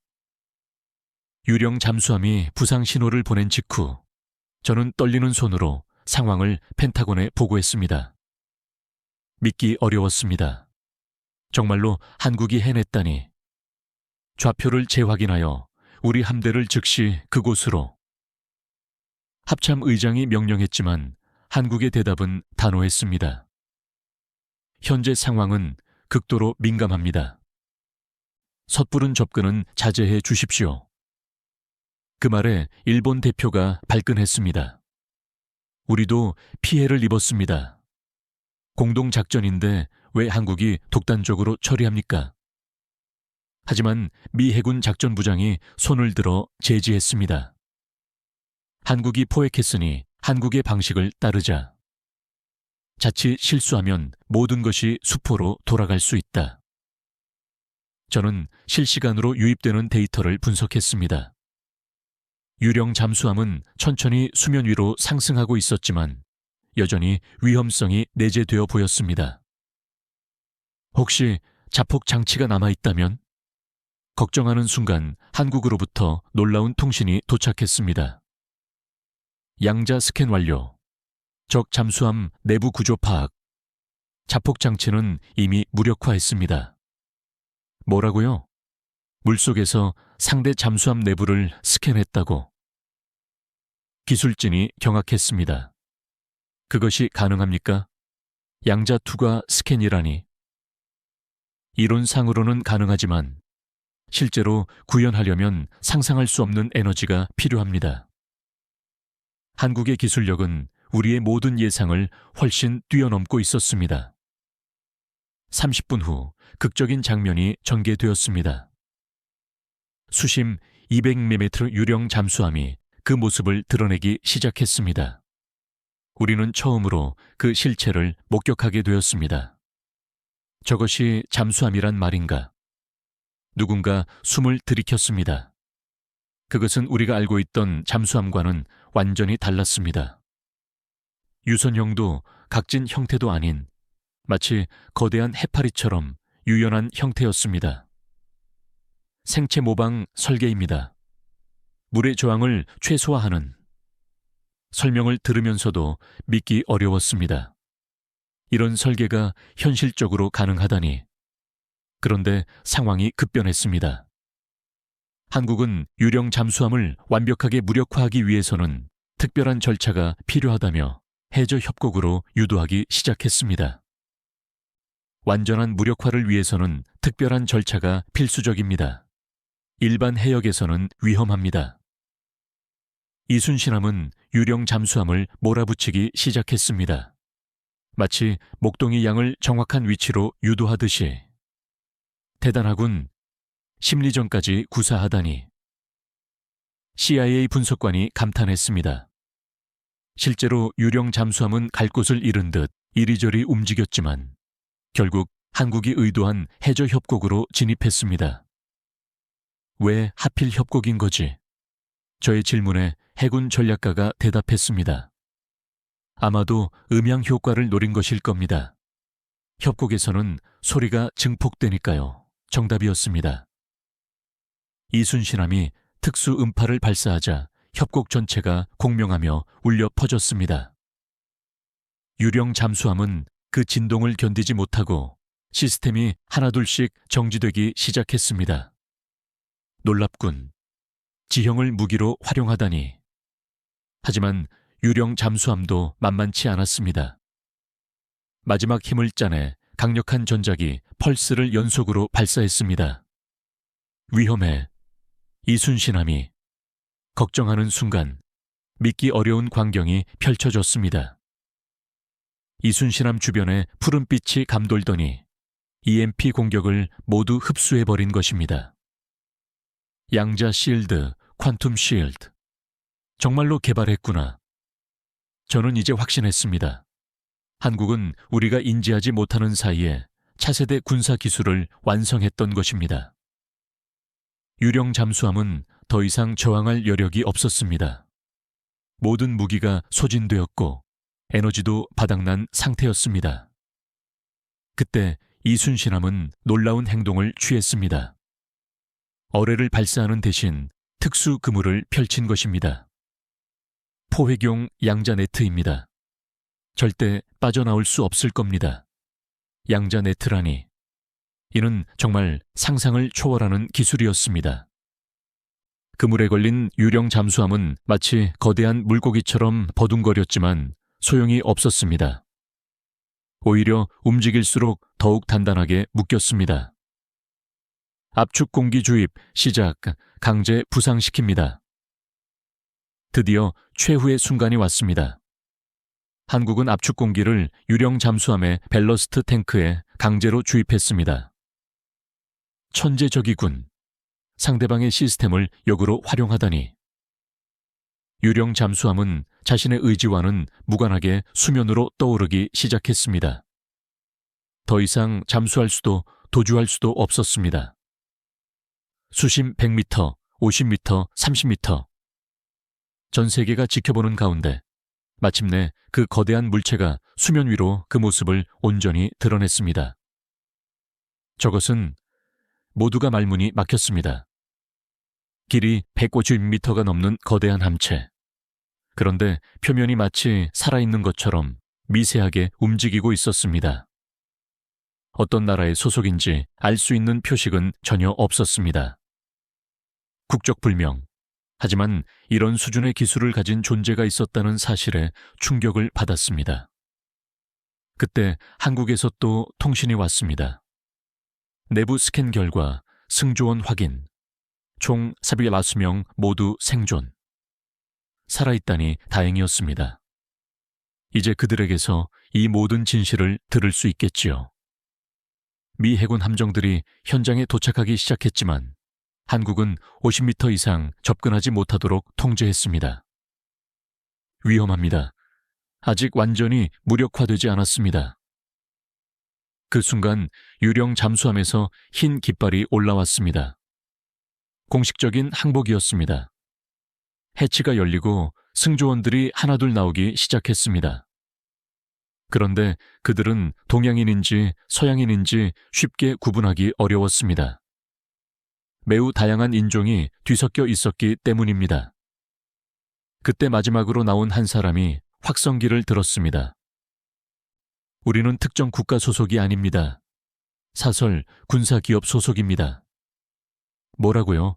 유령 잠수함이 부상 신호를 보낸 직후 저는 떨리는 손으로 상황을 펜타곤에 보고했습니다. 믿기 어려웠습니다. 정말로 한국이 해냈다니. 좌표를 재확인하여 우리 함대를 즉시 그곳으로. 합참 의장이 명령했지만 한국의 대답은 단호했습니다. 현재 상황은 극도로 민감합니다. 섣부른 접근은 자제해 주십시오. 그 말에 일본 대표가 발끈했습니다. 우리도 피해를 입었습니다. 공동작전인데 왜 한국이 독단적으로 처리합니까? 하지만 미 해군 작전부장이 손을 들어 제지했습니다. 한국이 포획했으니 한국의 방식을 따르자. 자칫 실수하면 모든 것이 수포로 돌아갈 수 있다. 저는 실시간으로 유입되는 데이터를 분석했습니다. 유령 잠수함은 천천히 수면 위로 상승하고 있었지만 여전히 위험성이 내재되어 보였습니다. 혹시 자폭 장치가 남아있다면? 걱정하는 순간 한국으로부터 놀라운 통신이 도착했습니다. 양자 스캔 완료. 적 잠수함 내부 구조 파악. 자폭 장치는 이미 무력화했습니다. 뭐라고요? 물속에서 상대 잠수함 내부를 스캔했다고. 기술진이 경악했습니다. 그것이 가능합니까? 양자2가 스캔이라니. 이론상으로는 가능하지만 실제로 구현하려면 상상할 수 없는 에너지가 필요합니다. 한국의 기술력은 우리의 모든 예상을 훨씬 뛰어넘고 있었습니다. 30분 후 극적인 장면이 전개되었습니다. 수심 200mm 유령 잠수함이 그 모습을 드러내기 시작했습니다. 우리는 처음으로 그 실체를 목격하게 되었습니다. 저것이 잠수함이란 말인가? 누군가 숨을 들이켰습니다. 그것은 우리가 알고 있던 잠수함과는 완전히 달랐습니다. 유선형도 각진 형태도 아닌 마치 거대한 해파리처럼 유연한 형태였습니다. 생체 모방 설계입니다. 물의 저항을 최소화하는. 설명을 들으면서도 믿기 어려웠습니다. 이런 설계가 현실적으로 가능하다니. 그런데 상황이 급변했습니다. 한국은 유령 잠수함을 완벽하게 무력화하기 위해서는 특별한 절차가 필요하다며 해저 협곡으로 유도하기 시작했습니다. 완전한 무력화를 위해서는 특별한 절차가 필수적입니다. 일반 해역에서는 위험합니다. 이순신함은 유령 잠수함을 몰아붙이기 시작했습니다. 마치 목동이 양을 정확한 위치로 유도하듯이. 대단하군. 심리전까지 구사하다니. CIA 분석관이 감탄했습니다. 실제로 유령 잠수함은 갈 곳을 잃은 듯 이리저리 움직였지만 결국 한국이 의도한 해저 협곡으로 진입했습니다. 왜 하필 협곡인 거지? 저의 질문에 해군 전략가가 대답했습니다. 아마도 음향 효과를 노린 것일 겁니다. 협곡에서는 소리가 증폭되니까요. 정답이었습니다. 이순신함이 특수 음파를 발사하자 협곡 전체가 공명하며 울려 퍼졌습니다. 유령 잠수함은 그 진동을 견디지 못하고 시스템이 하나둘씩 정지되기 시작했습니다. 놀랍군. 지형을 무기로 활용하다니. 하지만 유령 잠수함도 만만치 않았습니다. 마지막 힘을 짜내 강력한 전작이 펄스를 연속으로 발사했습니다. 위험해. 이순신함이. 걱정하는 순간 믿기 어려운 광경이 펼쳐졌습니다. 이순신함 주변에 푸른빛이 감돌더니 EMP 공격을 모두 흡수해버린 것입니다. 양자 실드, 퀀툼 실드. 정말로 개발했구나. 저는 이제 확신했습니다. 한국은 우리가 인지하지 못하는 사이에 차세대 군사 기술을 완성했던 것입니다. 유령 잠수함은 더 이상 저항할 여력이 없었습니다. 모든 무기가 소진되었고 에너지도 바닥난 상태였습니다. 그때 이순신함은 놀라운 행동을 취했습니다. 어뢰를 발사하는 대신 특수 그물을 펼친 것입니다. 포획용 양자 네트입니다. 절대 빠져나올 수 없을 겁니다. 양자 네트라니. 이는 정말 상상을 초월하는 기술이었습니다. 그물에 걸린 유령 잠수함은 마치 거대한 물고기처럼 버둥거렸지만 소용이 없었습니다. 오히려 움직일수록 더욱 단단하게 묶였습니다. 압축 공기 주입 시작, 강제 부상시킵니다. 드디어 최후의 순간이 왔습니다. 한국은 압축 공기를 유령 잠수함의 밸러스트 탱크에 강제로 주입했습니다. 천재적이군. 상대방의 시스템을 역으로 활용하다니. 유령 잠수함은 자신의 의지와는 무관하게 수면으로 떠오르기 시작했습니다. 더 이상 잠수할 수도 도주할 수도 없었습니다. 수심 100m, 50m, 30m. 전 세계가 지켜보는 가운데 마침내 그 거대한 물체가 수면 위로 그 모습을 온전히 드러냈습니다. 저것은 모두가 말문이 막혔습니다. 길이 150m가 넘는 거대한 함체. 그런데 표면이 마치 살아있는 것처럼 미세하게 움직이고 있었습니다. 어떤 나라의 소속인지 알 수 있는 표식은 전혀 없었습니다. 국적불명. 하지만 이런 수준의 기술을 가진 존재가 있었다는 사실에 충격을 받았습니다. 그때 한국에서 또 통신이 왔습니다. 내부 스캔 결과 승조원 확인. 총 409명 모두 생존. 살아있다니 다행이었습니다. 이제 그들에게서 이 모든 진실을 들을 수 있겠지요. 미 해군 함정들이 현장에 도착하기 시작했지만 한국은 50m 이상 접근하지 못하도록 통제했습니다. 위험합니다. 아직 완전히 무력화되지 않았습니다. 그 순간 유령 잠수함에서 흰 깃발이 올라왔습니다. 공식적인 항복이었습니다. 해치가 열리고 승조원들이 하나둘 나오기 시작했습니다. 그런데 그들은 동양인인지 서양인인지 쉽게 구분하기 어려웠습니다. 매우 다양한 인종이 뒤섞여 있었기 때문입니다. 그때 마지막으로 나온 한 사람이 확성기를 들었습니다. 우리는 특정 국가 소속이 아닙니다. 사설 군사기업 소속입니다. 뭐라고요?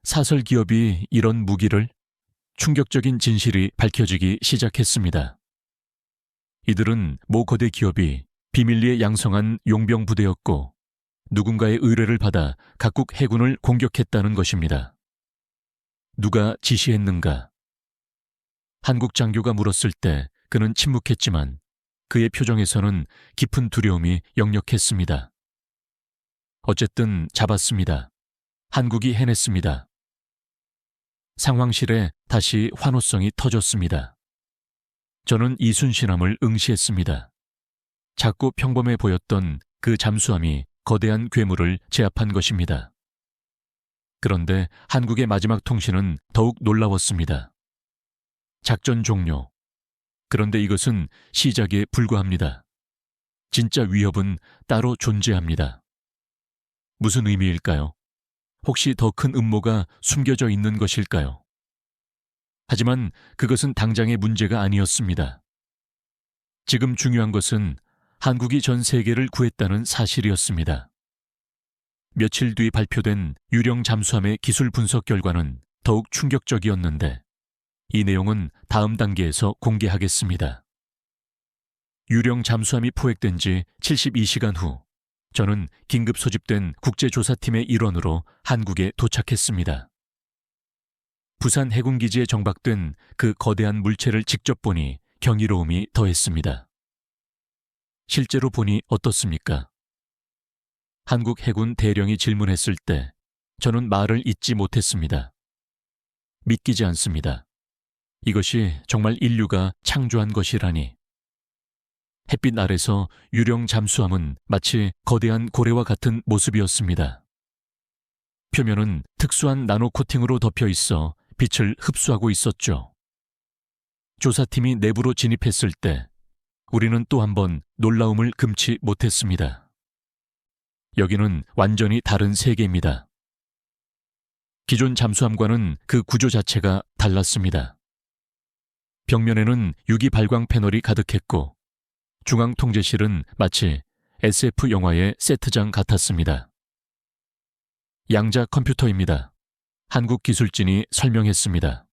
사설 기업이 이런 무기를? 충격적인 진실이 밝혀지기 시작했습니다. 이들은 모 거대 기업이 비밀리에 양성한 용병 부대였고 누군가의 의뢰를 받아 각국 해군을 공격했다는 것입니다. 누가 지시했는가? 한국 장교가 물었을 때 그는 침묵했지만 그의 표정에서는 깊은 두려움이 역력했습니다. 어쨌든 잡았습니다. 한국이 해냈습니다. 상황실에 다시 환호성이 터졌습니다. 저는 이순신함을 응시했습니다. 작고 평범해 보였던 그 잠수함이 거대한 괴물을 제압한 것입니다. 그런데 한국의 마지막 통신은 더욱 놀라웠습니다. 작전 종료. 그런데 이것은 시작에 불과합니다. 진짜 위협은 따로 존재합니다. 무슨 의미일까요? 혹시 더 큰 음모가 숨겨져 있는 것일까요? 하지만 그것은 당장의 문제가 아니었습니다. 지금 중요한 것은 한국이 전 세계를 구했다는 사실이었습니다. 며칠 뒤 발표된 유령 잠수함의 기술 분석 결과는 더욱 충격적이었는데 이 내용은 다음 단계에서 공개하겠습니다. 유령 잠수함이 포획된 지 72시간 후 저는 긴급 소집된 국제조사팀의 일원으로 한국에 도착했습니다. 부산 해군기지에 정박된 그 거대한 물체를 직접 보니 경이로움이 더했습니다. 실제로 보니 어떻습니까? 한국 해군 대령이 질문했을 때 저는 말을 잇지 못했습니다. 믿기지 않습니다. 이것이 정말 인류가 창조한 것이라니. 햇빛 아래서 유령 잠수함은 마치 거대한 고래와 같은 모습이었습니다. 표면은 특수한 나노 코팅으로 덮여 있어 빛을 흡수하고 있었죠. 조사팀이 내부로 진입했을 때 우리는 또 한 번 놀라움을 금치 못했습니다. 여기는 완전히 다른 세계입니다. 기존 잠수함과는 그 구조 자체가 달랐습니다. 벽면에는 유기 발광 패널이 가득했고 중앙 통제실은 마치 SF 영화의 세트장 같았습니다. 양자 컴퓨터입니다. 한국 기술진이 설명했습니다.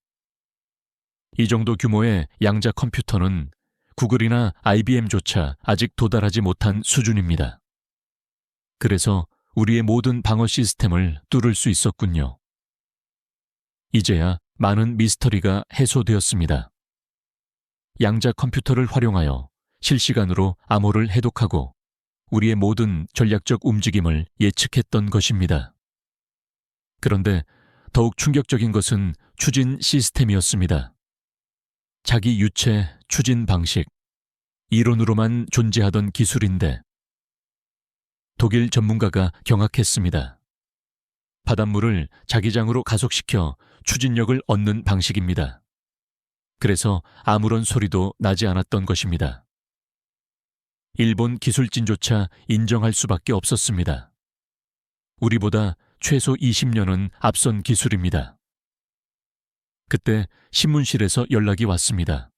이 정도 규모의 양자 컴퓨터는 구글이나 IBM조차 아직 도달하지 못한 수준입니다. 그래서 우리의 모든 방어 시스템을 뚫을 수 있었군요. 이제야 많은 미스터리가 해소되었습니다. 양자 컴퓨터를 활용하여 실시간으로 암호를 해독하고 우리의 모든 전략적 움직임을 예측했던 것입니다. 그런데 더욱 충격적인 것은 추진 시스템이었습니다. 자기 유체 추진 방식, 이론으로만 존재하던 기술인데 독일 전문가가 경악했습니다. 바닷물을 자기장으로 가속시켜 추진력을 얻는 방식입니다. 그래서 아무런 소리도 나지 않았던 것입니다. 일본 기술진조차 인정할 수밖에 없었습니다. 우리보다 최소 20년은 앞선 기술입니다. 그때 신문실에서 연락이 왔습니다.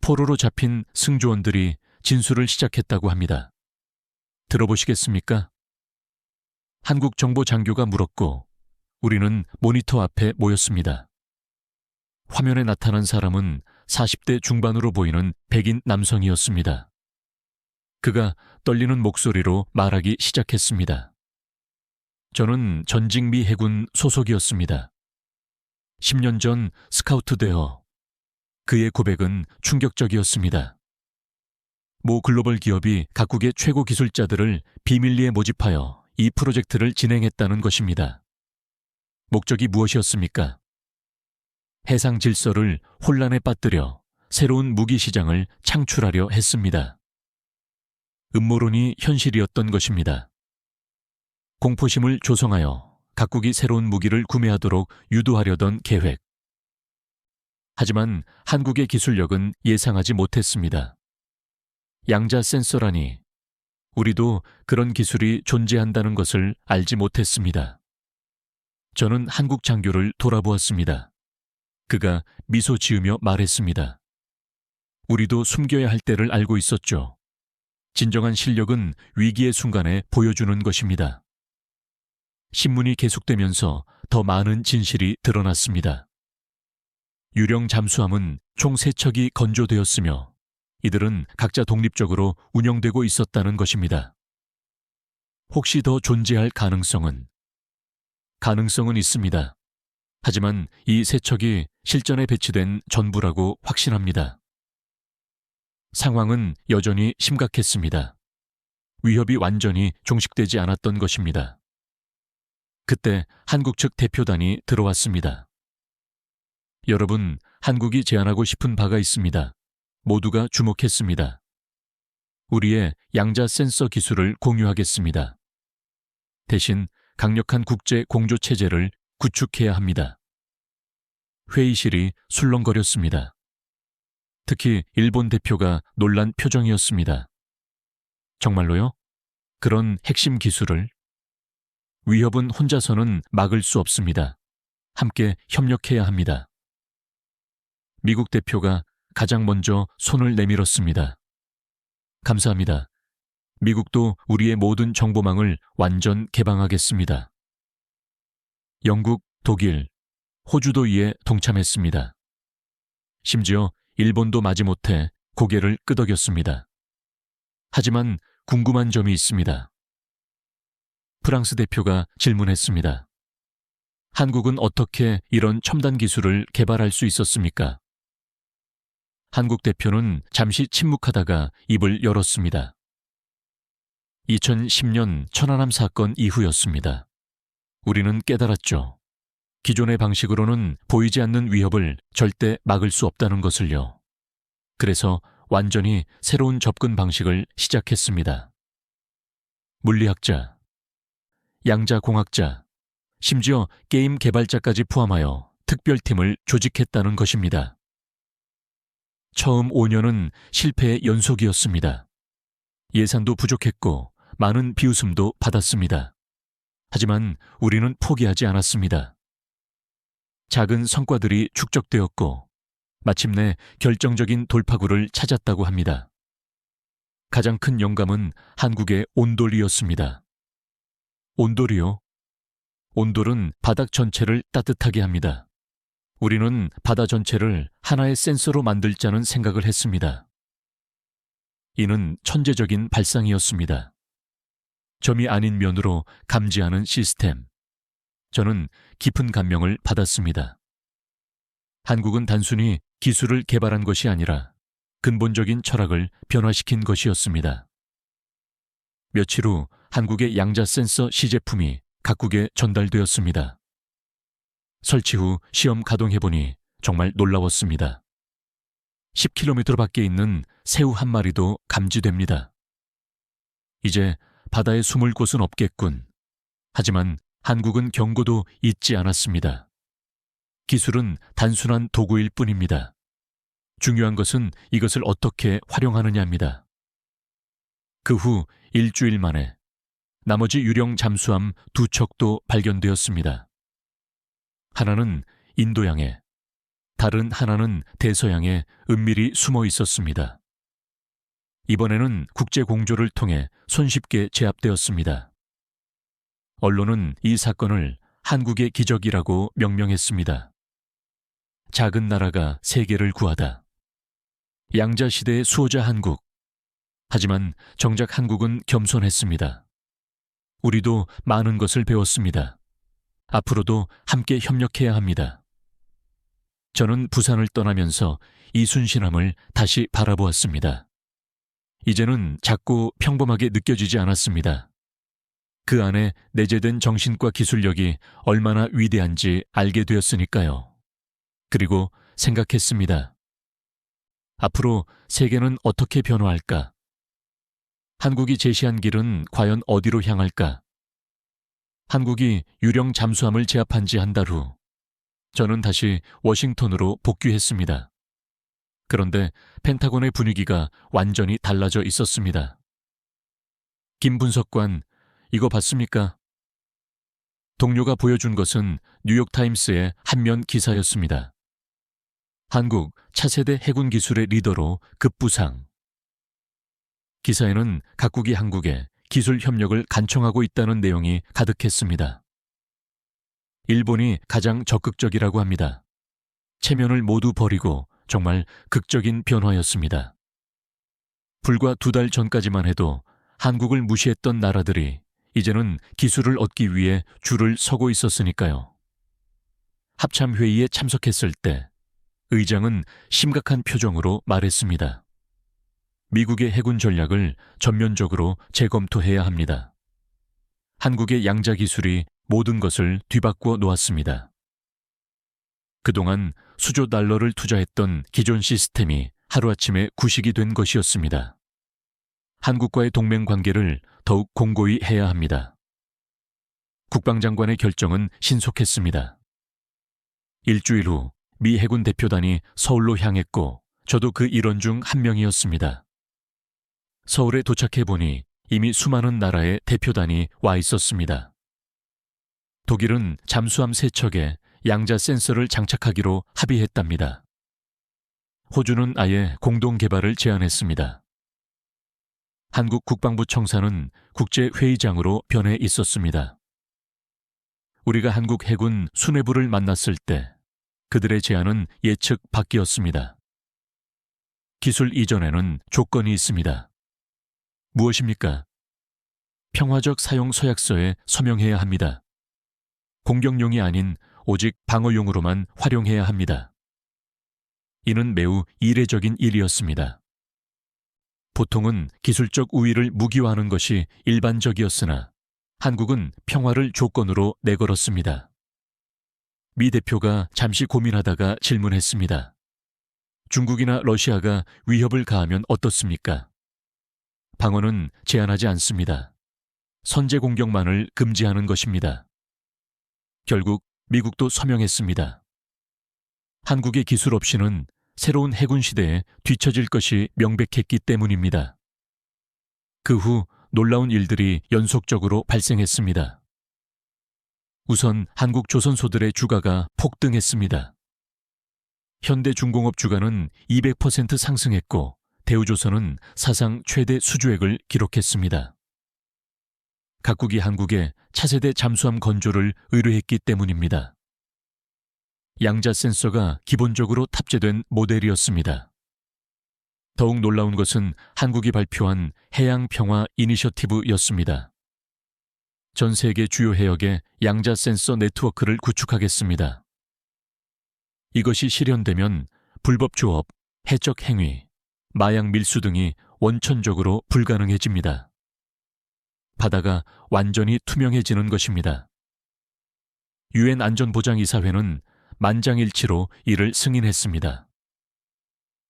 포로로 잡힌 승조원들이 진술을 시작했다고 합니다. 들어보시겠습니까? 한국 정보 장교가 물었고 우리는 모니터 앞에 모였습니다. 화면에 나타난 사람은 40대 중반으로 보이는 백인 남성이었습니다. 그가 떨리는 목소리로 말하기 시작했습니다. 저는 전직 미 해군 소속이었습니다. 10년 전 스카우트되어 그의 고백은 충격적이었습니다. 모 글로벌 기업이 각국의 최고 기술자들을 비밀리에 모집하여 이 프로젝트를 진행했다는 것입니다. 목적이 무엇이었습니까? 해상 질서를 혼란에 빠뜨려 새로운 무기 시장을 창출하려 했습니다. 음모론이 현실이었던 것입니다. 공포심을 조성하여 각국이 새로운 무기를 구매하도록 유도하려던 계획. 하지만 한국의 기술력은 예상하지 못했습니다. 양자 센서라니 우리도 그런 기술이 존재한다는 것을 알지 못했습니다. 저는 한국 장교를 돌아보았습니다. 그가 미소 지으며 말했습니다. 우리도 숨겨야 할 때를 알고 있었죠. 진정한 실력은 위기의 순간에 보여주는 것입니다. 신문이 계속되면서 더 많은 진실이 드러났습니다. 유령 잠수함은 총 3척이 건조되었으며 이들은 각자 독립적으로 운영되고 있었다는 것입니다. 혹시 더 존재할 가능성은 있습니다. 하지만 이 3척이 실전에 배치된 전부라고 확신합니다. 상황은 여전히 심각했습니다. 위협이 완전히 종식되지 않았던 것입니다. 그때 한국 측 대표단이 들어왔습니다. 여러분, 한국이 제안하고 싶은 바가 있습니다. 모두가 주목했습니다. 우리의 양자 센서 기술을 공유하겠습니다. 대신 강력한 국제 공조 체제를 구축해야 합니다. 회의실이 술렁거렸습니다. 특히 일본 대표가 놀란 표정이었습니다. 정말로요? 그런 핵심 기술을? 위협은 혼자서는 막을 수 없습니다. 함께 협력해야 합니다. 미국 대표가 가장 먼저 손을 내밀었습니다. 감사합니다. 미국도 우리의 모든 정보망을 완전 개방하겠습니다. 영국, 독일, 호주도 이에 동참했습니다. 심지어 일본도 마지못해 고개를 끄덕였습니다. 하지만 궁금한 점이 있습니다. 프랑스 대표가 질문했습니다. 한국은 어떻게 이런 첨단 기술을 개발할 수 있었습니까? 한국 대표는 잠시 침묵하다가 입을 열었습니다. 2010년 천안함 사건 이후였습니다. 우리는 깨달았죠. 기존의 방식으로는 보이지 않는 위협을 절대 막을 수 없다는 것을요. 그래서 완전히 새로운 접근 방식을 시작했습니다. 물리학자, 양자공학자, 심지어 게임 개발자까지 포함하여 특별팀을 조직했다는 것입니다. 처음 5년은 실패의 연속이었습니다. 예산도 부족했고 많은 비웃음도 받았습니다. 하지만 우리는 포기하지 않았습니다. 작은 성과들이 축적되었고 마침내 결정적인 돌파구를 찾았다고 합니다. 가장 큰 영감은 한국의 온돌이었습니다. 온돌이요? 온돌은 바닥 전체를 따뜻하게 합니다. 우리는 바다 전체를 하나의 센서로 만들자는 생각을 했습니다. 이는 천재적인 발상이었습니다. 점이 아닌 면으로 감지하는 시스템. 저는 깊은 감명을 받았습니다. 한국은 단순히 기술을 개발한 것이 아니라 근본적인 철학을 변화시킨 것이었습니다. 며칠 후 한국의 양자 센서 시제품이 각국에 전달되었습니다. 설치 후 시험 가동해보니 정말 놀라웠습니다. 10km 밖에 있는 새우 한 마리도 감지됩니다. 이제 바다에 숨을 곳은 없겠군. 하지만 한국은 경고도 잊지 않았습니다. 기술은 단순한 도구일 뿐입니다. 중요한 것은 이것을 어떻게 활용하느냐입니다. 그 후 일주일 만에 나머지 유령 잠수함 2척도 발견되었습니다. 하나는 인도양에, 다른 하나는 대서양에 은밀히 숨어 있었습니다. 이번에는 국제 공조를 통해 손쉽게 제압되었습니다. 언론은 이 사건을 한국의 기적이라고 명명했습니다. 작은 나라가 세계를 구하다. 양자시대의 수호자 한국. 하지만 정작 한국은 겸손했습니다. 우리도 많은 것을 배웠습니다. 앞으로도 함께 협력해야 합니다. 저는 부산을 떠나면서 이순신함을 다시 바라보았습니다. 이제는 작고 평범하게 느껴지지 않았습니다. 그 안에 내재된 정신과 기술력이 얼마나 위대한지 알게 되었으니까요. 그리고 생각했습니다. 앞으로 세계는 어떻게 변화할까? 한국이 제시한 길은 과연 어디로 향할까? 한국이 유령 잠수함을 제압한 지 한 달 후, 저는 다시 워싱턴으로 복귀했습니다. 그런데 펜타곤의 분위기가 완전히 달라져 있었습니다. 김 분석관, 이거 봤습니까? 동료가 보여준 것은 뉴욕타임스의 한면 기사였습니다. 한국 차세대 해군 기술의 리더로 급부상. 기사에는 각국이 한국에 기술 협력을 간청하고 있다는 내용이 가득했습니다. 일본이 가장 적극적이라고 합니다. 체면을 모두 버리고 정말 극적인 변화였습니다. 불과 2달 전까지만 해도 한국을 무시했던 나라들이 이제는 기술을 얻기 위해 줄을 서고 있었으니까요. 합참회의에 참석했을 때 의장은 심각한 표정으로 말했습니다. 미국의 해군 전략을 전면적으로 재검토해야 합니다. 한국의 양자 기술이 모든 것을 뒤바꿔 놓았습니다. 그동안 수조 달러를 투자했던 기존 시스템이 하루아침에 구식이 된 것이었습니다. 한국과의 동맹 관계를 더욱 공고히 해야 합니다. 국방장관의 결정은 신속했습니다. 일주일 후 미 해군 대표단이 서울로 향했고 저도 그 일원 중 한 명이었습니다. 서울에 도착해 보니 이미 수많은 나라의 대표단이 와 있었습니다. 독일은 잠수함 3척에 양자 센서를 장착하기로 합의했답니다. 호주는 아예 공동 개발을 제안했습니다. 한국 국방부 청사는 국제회의장으로 변해 있었습니다. 우리가 한국 해군 수뇌부를 만났을 때 그들의 제안은 예측 밖이었습니다. 기술 이전에는 조건이 있습니다. 무엇입니까? 평화적 사용 서약서에 서명해야 합니다. 공격용이 아닌 오직 방어용으로만 활용해야 합니다. 이는 매우 이례적인 일이었습니다. 보통은 기술적 우위를 무기화하는 것이 일반적이었으나 한국은 평화를 조건으로 내걸었습니다. 미 대표가 잠시 고민하다가 질문했습니다. 중국이나 러시아가 위협을 가하면 어떻습니까? 방어는 제한하지 않습니다. 선제 공격만을 금지하는 것입니다. 결국 미국도 서명했습니다. 한국의 기술 없이는 새로운 해군 시대에 뒤처질 것이 명백했기 때문입니다. 그 후 놀라운 일들이 연속적으로 발생했습니다. 우선 한국 조선소들의 주가가 폭등했습니다. 현대중공업 주가는 200% 상승했고 대우조선은 사상 최대 수주액을 기록했습니다. 각국이 한국에 차세대 잠수함 건조를 의뢰했기 때문입니다. 양자 센서가 기본적으로 탑재된 모델이었습니다. 더욱 놀라운 것은 한국이 발표한 해양평화 이니셔티브였습니다. 전 세계 주요 해역에 양자 센서 네트워크를 구축하겠습니다. 이것이 실현되면 불법 조업, 해적 행위, 마약 밀수 등이 원천적으로 불가능해집니다. 바다가 완전히 투명해지는 것입니다. 유엔 안전보장이사회는 만장일치로 이를 승인했습니다.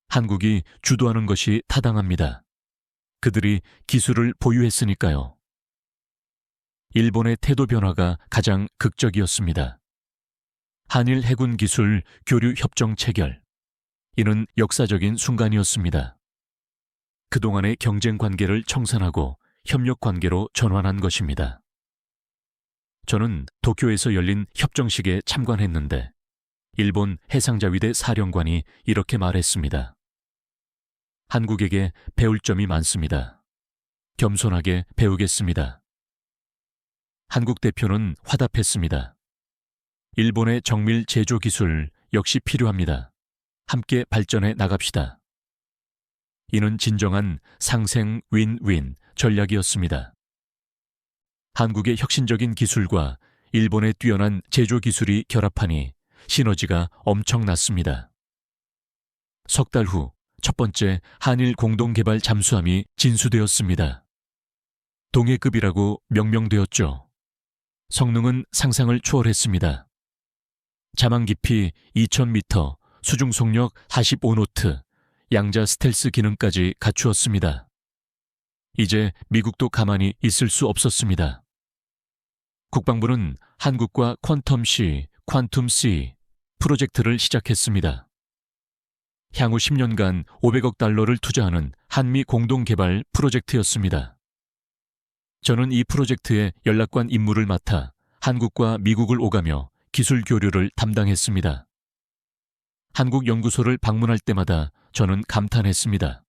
한국이 주도하는 것이 타당합니다. 그들이 기술을 보유했으니까요. 일본의 태도 변화가 가장 극적이었습니다. 한일 해군 기술 교류 협정 체결. 이는 역사적인 순간이었습니다. 그동안의 경쟁 관계를 청산하고 협력 관계로 전환한 것입니다. 저는 도쿄에서 열린 협정식에 참관했는데 일본 해상자위대 사령관이 이렇게 말했습니다. 한국에게 배울 점이 많습니다. 겸손하게 배우겠습니다. 한국 대표는 화답했습니다. 일본의 정밀 제조 기술 역시 필요합니다. 함께 발전해 나갑시다. 이는 진정한 상생 윈윈 전략이었습니다. 한국의 혁신적인 기술과 일본의 뛰어난 제조 기술이 결합하니 시너지가 엄청났습니다. 석 달 후 첫 번째 한일 공동개발 잠수함이 진수되었습니다. 동해급이라고 명명되었죠. 성능은 상상을 초월했습니다. 자망 깊이 2000m, 수중 속력 45노트, 양자 스텔스 기능까지 갖추었습니다. 이제 미국도 가만히 있을 수 없었습니다. 국방부는 한국과 퀀텀C, 퀀툼C 프로젝트를 시작했습니다. 향후 10년간 500억 달러를 투자하는 한미 공동개발 프로젝트였습니다. 저는 이 프로젝트의 연락관 임무를 맡아 한국과 미국을 오가며 기술 교류를 담당했습니다. 한국 연구소를 방문할 때마다 저는 감탄했습니다.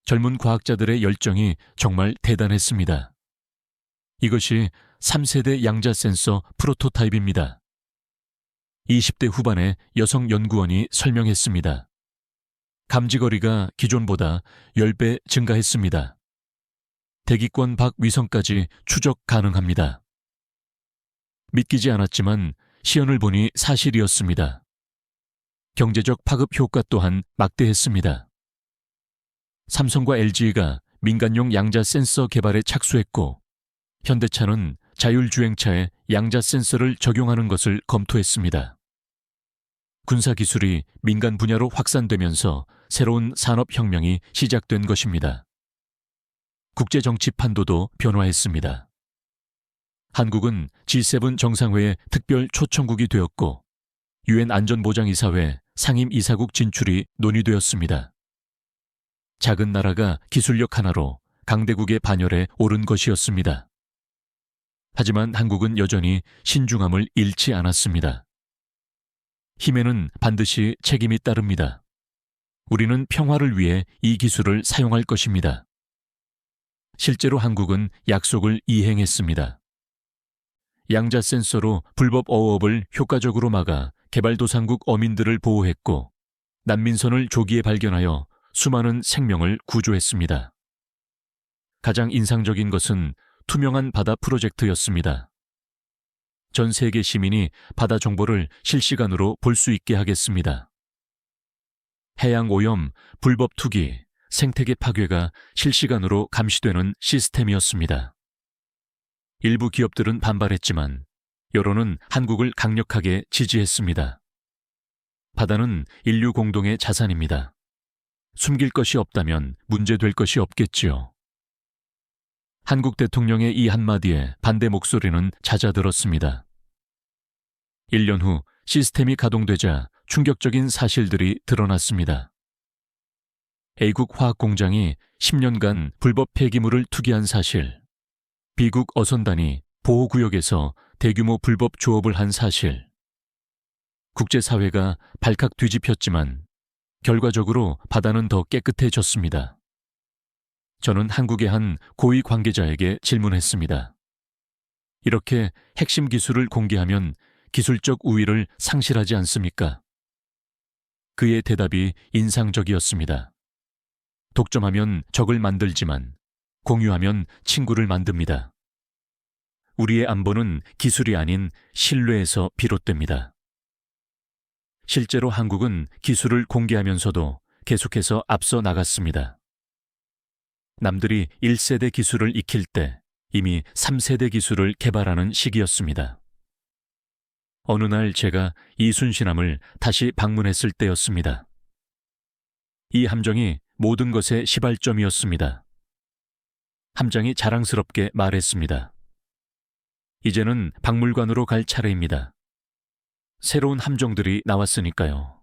젊은 과학자들의 열정이 정말 대단했습니다. 이것이 3세대 양자 센서 프로토타입입니다. 20대 후반의 여성 연구원이 설명했습니다. 감지거리가 기존보다 10배 증가했습니다. 대기권 밖 위성까지 추적 가능합니다. 믿기지 않았지만 시연을 보니 사실이었습니다. 경제적 파급 효과 또한 막대했습니다. 삼성과 LG가 민간용 양자 센서 개발에 착수했고 현대차는 자율주행차에 양자 센서를 적용하는 것을 검토했습니다. 군사기술이 민간 분야로 확산되면서 새로운 산업혁명이 시작된 것입니다. 국제정치 판도도 변화했습니다. 한국은 G7 정상회의 특별 초청국이 되었고 유엔 안전보장이사회 상임이사국 진출이 논의되었습니다. 작은 나라가 기술력 하나로 강대국의 반열에 오른 것이었습니다. 하지만 한국은 여전히 신중함을 잃지 않았습니다. 힘에는 반드시 책임이 따릅니다. 우리는 평화를 위해 이 기술을 사용할 것입니다. 실제로 한국은 약속을 이행했습니다. 양자 센서로 불법 어업을 효과적으로 막아 개발도상국 어민들을 보호했고 난민선을 조기에 발견하여 수많은 생명을 구조했습니다. 가장 인상적인 것은 투명한 바다 프로젝트였습니다. 전 세계 시민이 바다 정보를 실시간으로 볼 수 있게 하겠습니다. 해양 오염, 불법 투기, 생태계 파괴가 실시간으로 감시되는 시스템이었습니다. 일부 기업들은 반발했지만 여론은 한국을 강력하게 지지했습니다. 바다는 인류 공동의 자산입니다. 숨길 것이 없다면 문제될 것이 없겠지요. 한국 대통령의 이 한마디에 반대 목소리는 잦아들었습니다. 1년 후 시스템이 가동되자 충격적인 사실들이 드러났습니다. A국 화학공장이 10년간 불법 폐기물을 투기한 사실, B국 어선단이 보호구역에서 대규모 불법 조업을 한 사실, 국제사회가 발칵 뒤집혔지만 결과적으로 바다는 더 깨끗해졌습니다. 저는 한국의 한 고위 관계자에게 질문했습니다. 이렇게 핵심 기술을 공개하면 기술적 우위를 상실하지 않습니까? 그의 대답이 인상적이었습니다. 독점하면 적을 만들지만 공유하면 친구를 만듭니다. 우리의 안보는 기술이 아닌 신뢰에서 비롯됩니다. 실제로 한국은 기술을 공개하면서도 계속해서 앞서 나갔습니다. 남들이 1세대 기술을 익힐 때 이미 3세대 기술을 개발하는 시기였습니다. 어느 날 제가 이순신함을 다시 방문했을 때였습니다. 이 함정이 모든 것의 시발점이었습니다. 함장이 자랑스럽게 말했습니다. 이제는 박물관으로 갈 차례입니다. 새로운 함정들이 나왔으니까요.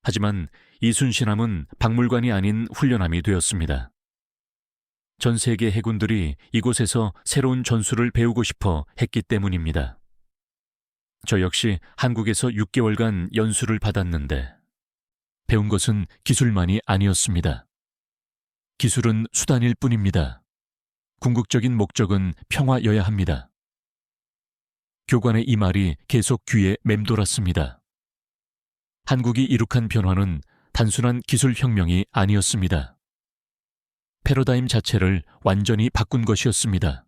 하지만 이순신함은 박물관이 아닌 훈련함이 되었습니다. 전 세계 해군들이 이곳에서 새로운 전술을 배우고 싶어 했기 때문입니다. 저 역시 한국에서 6개월간 연수를 받았는데 배운 것은 기술만이 아니었습니다. 기술은 수단일 뿐입니다. 궁극적인 목적은 평화여야 합니다. 교관의 이 말이 계속 귀에 맴돌았습니다. 한국이 이룩한 변화는 단순한 기술혁명이 아니었습니다. 패러다임 자체를 완전히 바꾼 것이었습니다.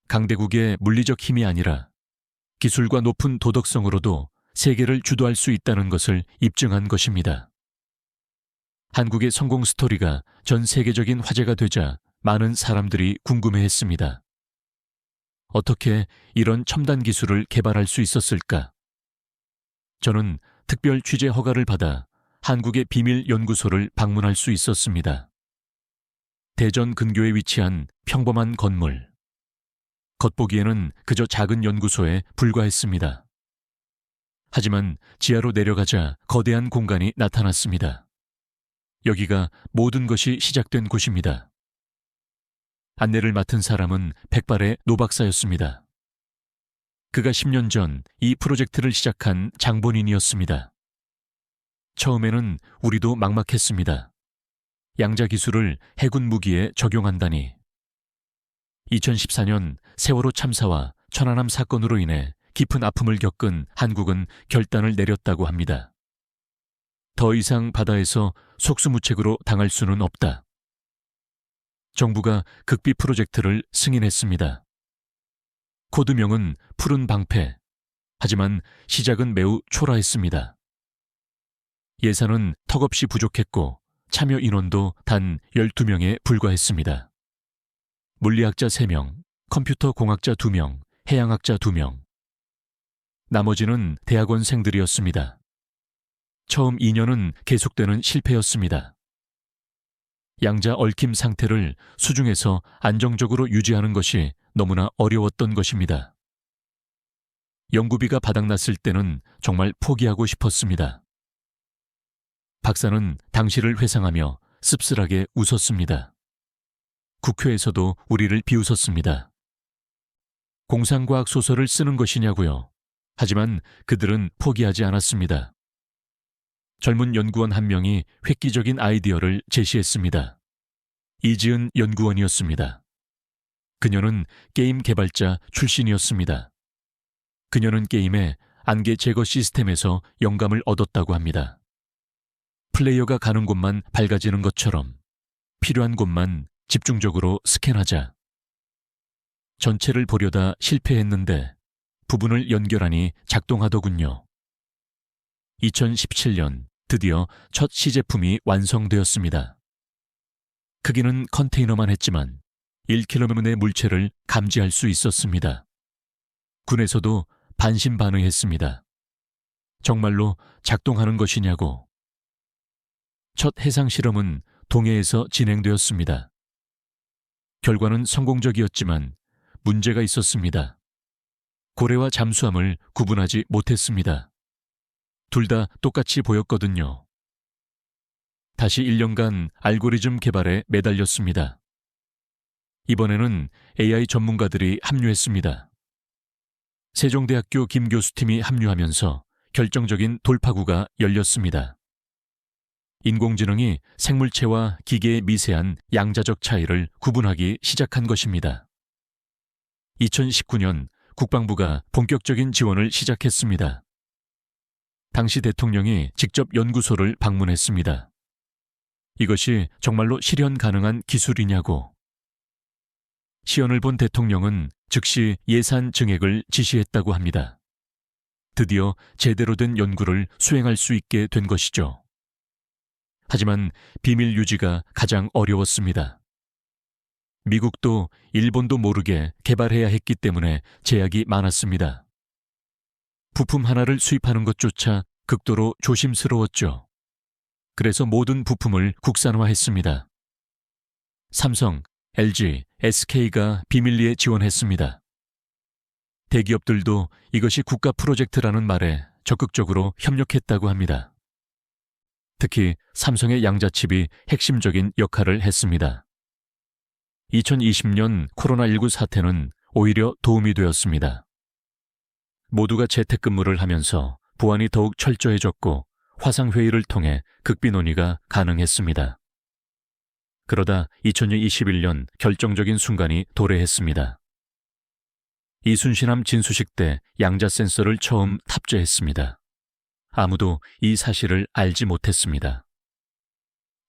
강대국의 물리적 힘이 아니라 기술과 높은 도덕성으로도 세계를 주도할 수 있다는 것을 입증한 것입니다. 한국의 성공 스토리가 전 세계적인 화제가 되자 많은 사람들이 궁금해했습니다. 어떻게 이런 첨단 기술을 개발할 수 있었을까? 저는 특별 취재 허가를 받아 한국의 비밀 연구소를 방문할 수 있었습니다. 대전 근교에 위치한 평범한 건물. 겉보기에는 그저 작은 연구소에 불과했습니다. 하지만 지하로 내려가자 거대한 공간이 나타났습니다. 여기가 모든 것이 시작된 곳입니다. 안내를 맡은 사람은 백발의 노박사였습니다. 그가 10년 전 이 프로젝트를 시작한 장본인이었습니다. 처음에는 우리도 막막했습니다. 양자 기술을 해군 무기에 적용한다니. 2014년 세월호 참사와 천안함 사건으로 인해 깊은 아픔을 겪은 한국은 결단을 내렸다고 합니다. 더 이상 바다에서 속수무책으로 당할 수는 없다. 정부가 극비 프로젝트를 승인했습니다. 코드명은 푸른 방패. 하지만 시작은 매우 초라했습니다. 예산은 턱없이 부족했고 참여 인원도 단 12명에 불과했습니다. 물리학자 3명, 컴퓨터 공학자 2명, 해양학자 2명. 나머지는 대학원생들이었습니다. 처음 2년은 계속되는 실패였습니다. 양자 얽힘 상태를 수중에서 안정적으로 유지하는 것이 너무나 어려웠던 것입니다. 연구비가 바닥났을 때는 정말 포기하고 싶었습니다. 박사는 당시를 회상하며 씁쓸하게 웃었습니다. 국회에서도 우리를 비웃었습니다. 공상과학 소설을 쓰는 것이냐고요. 하지만 그들은 포기하지 않았습니다. 젊은 연구원 한 명이 획기적인 아이디어를 제시했습니다. 이지은 연구원이었습니다. 그녀는 게임 개발자 출신이었습니다. 그녀는 게임의 안개 제거 시스템에서 영감을 얻었다고 합니다. 플레이어가 가는 곳만 밝아지는 것처럼 필요한 곳만 집중적으로 스캔하자. 전체를 보려다 실패했는데 부분을 연결하니 작동하더군요. 2017년 드디어 첫 시제품이 완성되었습니다. 크기는 컨테이너만 했지만 1kg의 물체를 감지할 수 있었습니다. 군에서도 반신반의했습니다. 정말로 작동하는 것이냐고. 첫 해상 실험은 동해에서 진행되었습니다. 결과는 성공적이었지만 문제가 있었습니다. 고래와 잠수함을 구분하지 못했습니다. 둘 다 똑같이 보였거든요. 다시 1년간 알고리즘 개발에 매달렸습니다. 이번에는 AI 전문가들이 합류했습니다. 세종대학교 김 교수팀이 합류하면서 결정적인 돌파구가 열렸습니다. 인공지능이 생물체와 기계의 미세한 양자적 차이를 구분하기 시작한 것입니다. 2019년 국방부가 본격적인 지원을 시작했습니다. 당시 대통령이 직접 연구소를 방문했습니다. 이것이 정말로 실현 가능한 기술이냐고. 시연을 본 대통령은 즉시 예산 증액을 지시했다고 합니다. 드디어 제대로 된 연구를 수행할 수 있게 된 것이죠. 하지만 비밀 유지가 가장 어려웠습니다. 미국도 일본도 모르게 개발해야 했기 때문에 제약이 많았습니다. 부품 하나를 수입하는 것조차 극도로 조심스러웠죠. 그래서 모든 부품을 국산화했습니다. 삼성, LG, SK가 비밀리에 지원했습니다. 대기업들도 이것이 국가 프로젝트라는 말에 적극적으로 협력했다고 합니다. 특히 삼성의 양자칩이 핵심적인 역할을 했습니다. 2020년 코로나19 사태는 오히려 도움이 되었습니다. 모두가 재택근무를 하면서 보안이 더욱 철저해졌고 화상회의를 통해 극비 논의가 가능했습니다. 그러다 2021년 결정적인 순간이 도래했습니다. 이순신함 진수식 때 양자 센서를 처음 탑재했습니다. 아무도 이 사실을 알지 못했습니다.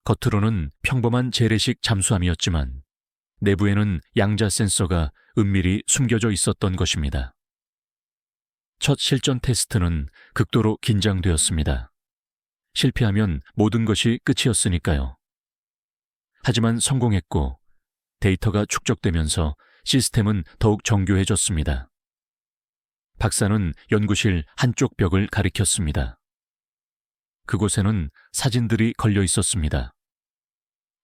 겉으로는 평범한 재래식 잠수함이었지만 내부에는 양자 센서가 은밀히 숨겨져 있었던 것입니다. 첫 실전 테스트는 극도로 긴장되었습니다. 실패하면 모든 것이 끝이었으니까요. 하지만 성공했고 데이터가 축적되면서 시스템은 더욱 정교해졌습니다. 박사는 연구실 한쪽 벽을 가리켰습니다. 그곳에는 사진들이 걸려 있었습니다.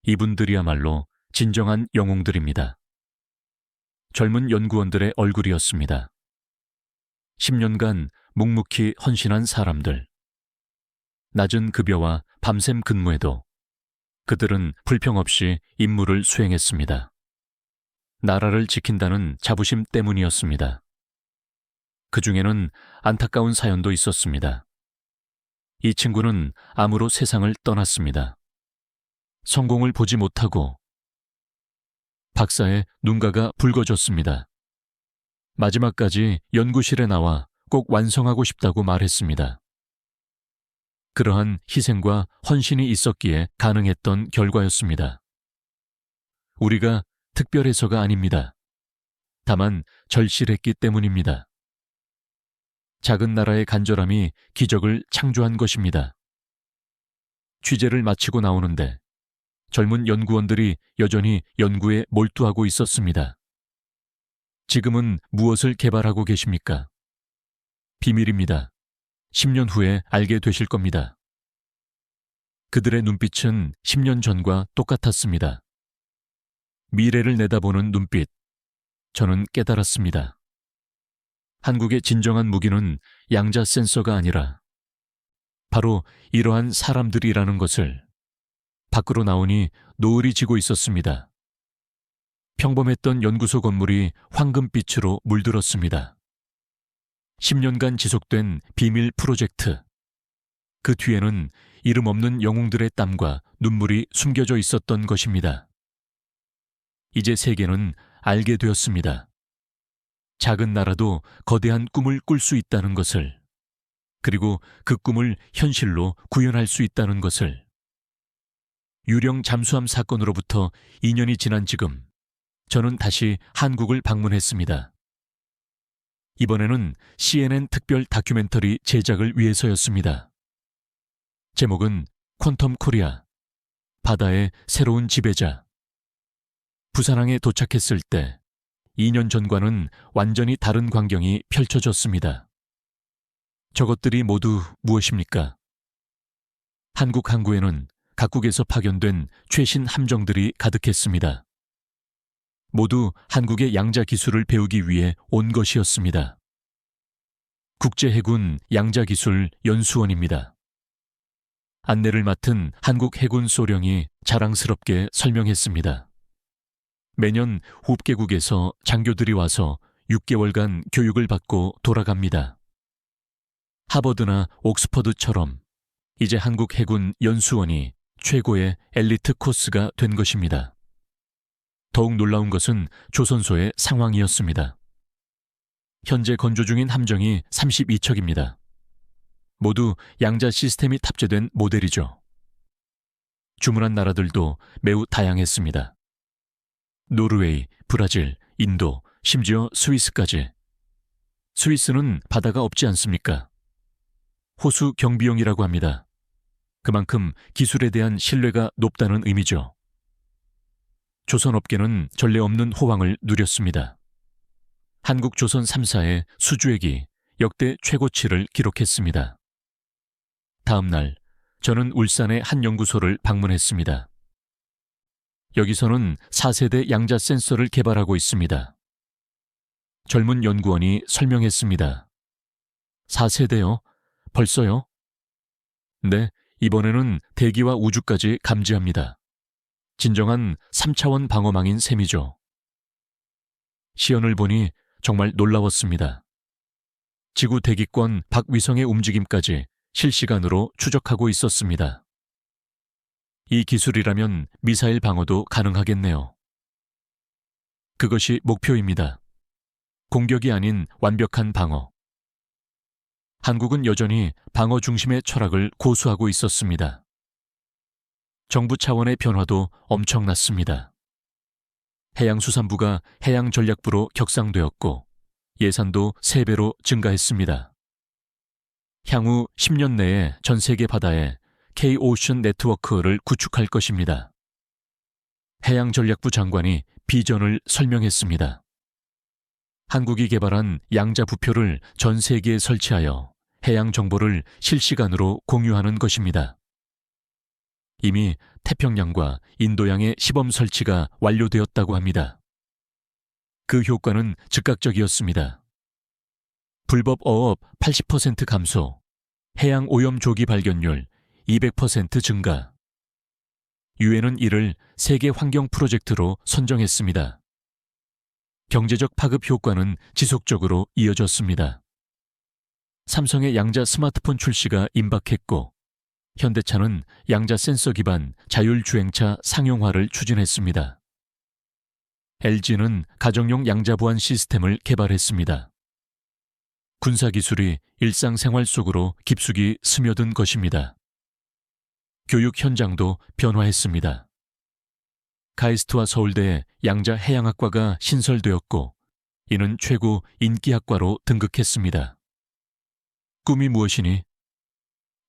이분들이야말로 진정한 영웅들입니다. 젊은 연구원들의 얼굴이었습니다. 10년간 묵묵히 헌신한 사람들. 낮은 급여와 밤샘 근무에도 그들은 불평 없이 임무를 수행했습니다. 나라를 지킨다는 자부심 때문이었습니다. 그 중에는 안타까운 사연도 있었습니다. 이 친구는 암으로 세상을 떠났습니다. 성공을 보지 못하고 박사의 눈가가 붉어졌습니다. 마지막까지 연구실에 나와 꼭 완성하고 싶다고 말했습니다. 그러한 희생과 헌신이 있었기에 가능했던 결과였습니다. 우리가 특별해서가 아닙니다. 다만 절실했기 때문입니다. 작은 나라의 간절함이 기적을 창조한 것입니다. 취재를 마치고 나오는데 젊은 연구원들이 여전히 연구에 몰두하고 있었습니다. 지금은 무엇을 개발하고 계십니까? 비밀입니다. 10년 후에 알게 되실 겁니다. 그들의 눈빛은 10년 전과 똑같았습니다. 미래를 내다보는 눈빛. 저는 깨달았습니다. 한국의 진정한 무기는 양자 센서가 아니라 바로 이러한 사람들이라는 것을. 밖으로 나오니 노을이 지고 있었습니다. 평범했던 연구소 건물이 황금빛으로 물들었습니다. 10년간 지속된 비밀 프로젝트. 그 뒤에는 이름 없는 영웅들의 땀과 눈물이 숨겨져 있었던 것입니다. 이제 세계는 알게 되었습니다. 작은 나라도 거대한 꿈을 꿀 수 있다는 것을, 그리고 그 꿈을 현실로 구현할 수 있다는 것을. 유령 잠수함 사건으로부터 2년이 지난 지금, 저는 다시 한국을 방문했습니다. 이번에는 CNN 특별 다큐멘터리 제작을 위해서였습니다. 제목은 퀀텀 코리아, 바다의 새로운 지배자. 부산항에 도착했을 때 2년 전과는 완전히 다른 광경이 펼쳐졌습니다. 저것들이 모두 무엇입니까? 한국 항구에는 각국에서 파견된 최신 함정들이 가득했습니다. 모두 한국의 양자 기술을 배우기 위해 온 것이었습니다. 국제해군 양자기술 연수원입니다. 안내를 맡은 한국 해군 소령이 자랑스럽게 설명했습니다. 매년 호흡계국에서 장교들이 와서 6개월간 교육을 받고 돌아갑니다. 하버드나 옥스퍼드처럼 이제 한국 해군 연수원이 최고의 엘리트 코스가 된 것입니다. 더욱 놀라운 것은 조선소의 상황이었습니다. 현재 건조 중인 함정이 32척입니다. 모두 양자 시스템이 탑재된 모델이죠. 주문한 나라들도 매우 다양했습니다. 노르웨이, 브라질, 인도, 심지어 스위스까지. 스위스는 바다가 없지 않습니까? 호수 경비용이라고 합니다. 그만큼 기술에 대한 신뢰가 높다는 의미죠. 조선업계는 전례 없는 호황을 누렸습니다. 한국조선 3사의 수주액이 역대 최고치를 기록했습니다. 다음 날, 저는 울산의 한 연구소를 방문했습니다. 여기서는 4세대 양자 센서를 개발하고 있습니다. 젊은 연구원이 설명했습니다. 4세대요? 벌써요? 네, 이번에는 대기와 우주까지 감지합니다. 진정한 3차원 방어망인 셈이죠. 시연을 보니 정말 놀라웠습니다. 지구 대기권 밖 위성의 움직임까지 실시간으로 추적하고 있었습니다. 이 기술이라면 미사일 방어도 가능하겠네요. 그것이 목표입니다. 공격이 아닌 완벽한 방어. 한국은 여전히 방어 중심의 철학을 고수하고 있었습니다. 정부 차원의 변화도 엄청났습니다. 해양수산부가 해양전략부로 격상되었고 예산도 3배로 증가했습니다. 향후 10년 내에 전 세계 바다에 K-오션 네트워크를 구축할 것입니다. 해양전략부 장관이 비전을 설명했습니다. 한국이 개발한 양자 부표를 전 세계에 설치하여 해양 정보를 실시간으로 공유하는 것입니다. 이미 태평양과 인도양의 시범 설치가 완료되었다고 합니다. 그 효과는 즉각적이었습니다. 불법 어업 80% 감소, 해양 오염 조기 발견율 200% 증가. 유엔은 이를 세계 환경 프로젝트로 선정했습니다. 경제적 파급 효과는 지속적으로 이어졌습니다. 삼성의 양자 스마트폰 출시가 임박했고 현대차는 양자 센서 기반 자율주행차 상용화를 추진했습니다. LG는 가정용 양자 보안 시스템을 개발했습니다. 군사기술이 일상생활 속으로 깊숙이 스며든 것입니다. 교육 현장도 변화했습니다. 카이스트와 서울대의 양자 해양학과가 신설되었고 이는 최고 인기학과로 등극했습니다. 꿈이 무엇이니?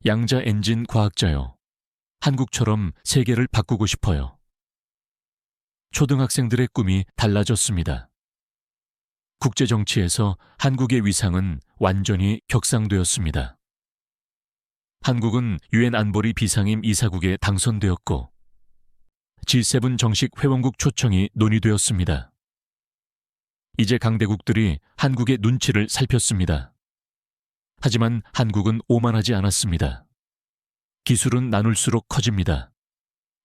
양자 엔진 과학자요. 한국처럼 세계를 바꾸고 싶어요. 초등학생들의 꿈이 달라졌습니다. 국제정치에서 한국의 위상은 완전히 격상되었습니다. 한국은 유엔 안보리 비상임 이사국에 당선되었고 G7 정식 회원국 초청이 논의되었습니다. 이제 강대국들이 한국의 눈치를 살폈습니다. 하지만 한국은 오만하지 않았습니다. 기술은 나눌수록 커집니다.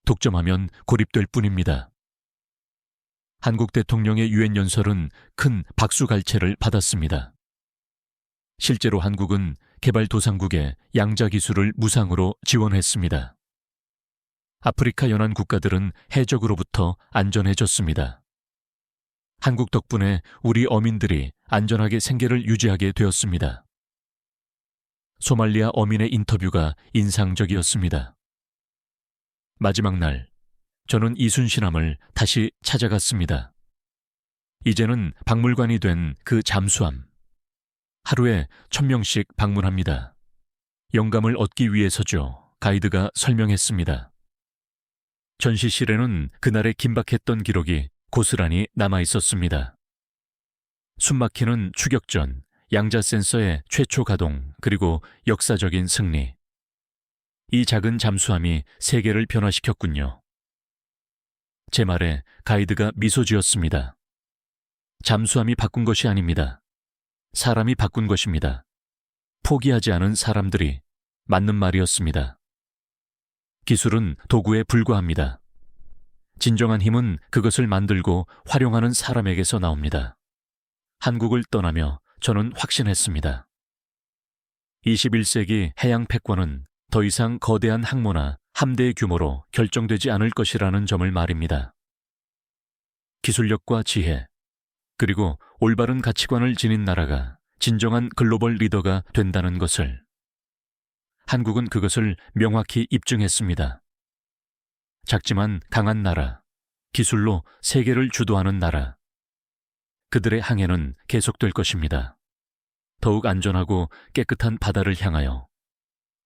독점하면 고립될 뿐입니다. 한국 대통령의 유엔 연설은 큰 박수갈채를 받았습니다. 실제로 한국은 개발도상국에 양자 기술을 무상으로 지원했습니다. 아프리카 연안 국가들은 해적으로부터 안전해졌습니다. 한국 덕분에 우리 어민들이 안전하게 생계를 유지하게 되었습니다. 소말리아 어민의 인터뷰가 인상적이었습니다. 마지막 날, 저는 이순신함을 다시 찾아갔습니다. 이제는 박물관이 된 그 잠수함. 하루에 1000명씩 방문합니다. 영감을 얻기 위해서죠. 가이드가 설명했습니다. 전시실에는 그날의 긴박했던 기록이 고스란히 남아 있었습니다. 숨막히는 추격전, 양자 센서의 최초 가동, 그리고 역사적인 승리. 이 작은 잠수함이 세계를 변화시켰군요. 제 말에 가이드가 미소 지었습니다. 잠수함이 바꾼 것이 아닙니다. 사람이 바꾼 것입니다. 포기하지 않은 사람들이. 맞는 말이었습니다. 기술은 도구에 불과합니다. 진정한 힘은 그것을 만들고 활용하는 사람에게서 나옵니다. 한국을 떠나며 저는 확신했습니다. 21세기 해양 패권은 더 이상 거대한 항모나 함대의 규모로 결정되지 않을 것이라는 점을 말입니다. 기술력과 지혜, 그리고 올바른 가치관을 지닌 나라가 진정한 글로벌 리더가 된다는 것을. 한국은 그것을 명확히 입증했습니다. 작지만 강한 나라, 기술로 세계를 주도하는 나라. 그들의 항해는 계속될 것입니다. 더욱 안전하고 깨끗한 바다를 향하여.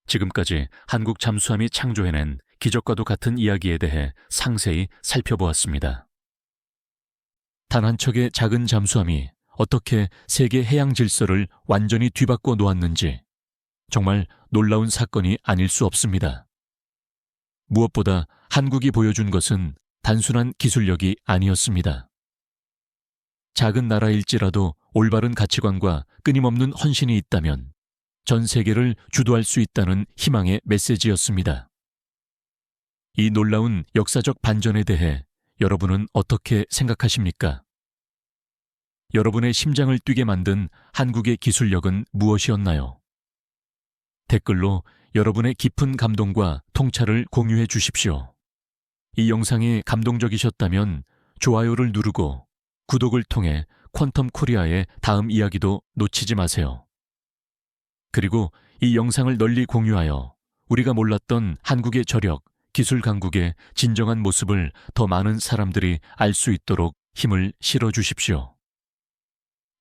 지금까지 한국 잠수함이 창조해낸 기적과도 같은 이야기에 대해 상세히 살펴보았습니다. 단 한 척의 작은 잠수함이 어떻게 세계 해양 질서를 완전히 뒤바꿔 놓았는지 정말 놀라운 사건이 아닐 수 없습니다. 무엇보다 한국이 보여준 것은 단순한 기술력이 아니었습니다. 작은 나라일지라도 올바른 가치관과 끊임없는 헌신이 있다면 전 세계를 주도할 수 있다는 희망의 메시지였습니다. 이 놀라운 역사적 반전에 대해 여러분은 어떻게 생각하십니까? 여러분의 심장을 뛰게 만든 한국의 기술력은 무엇이었나요? 댓글로 여러분의 깊은 감동과 통찰을 공유해 주십시오. 이 영상이 감동적이셨다면 좋아요를 누르고 구독을 통해 퀀텀 코리아의 다음 이야기도 놓치지 마세요. 그리고 이 영상을 널리 공유하여 우리가 몰랐던 한국의 저력, 기술 강국의 진정한 모습을 더 많은 사람들이 알 수 있도록 힘을 실어 주십시오.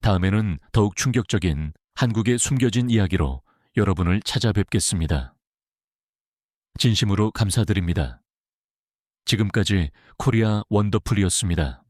다음에는 더욱 충격적인 한국의 숨겨진 이야기로 여러분을 찾아뵙겠습니다. 진심으로 감사드립니다. 지금까지 코리아 원더풀이었습니다.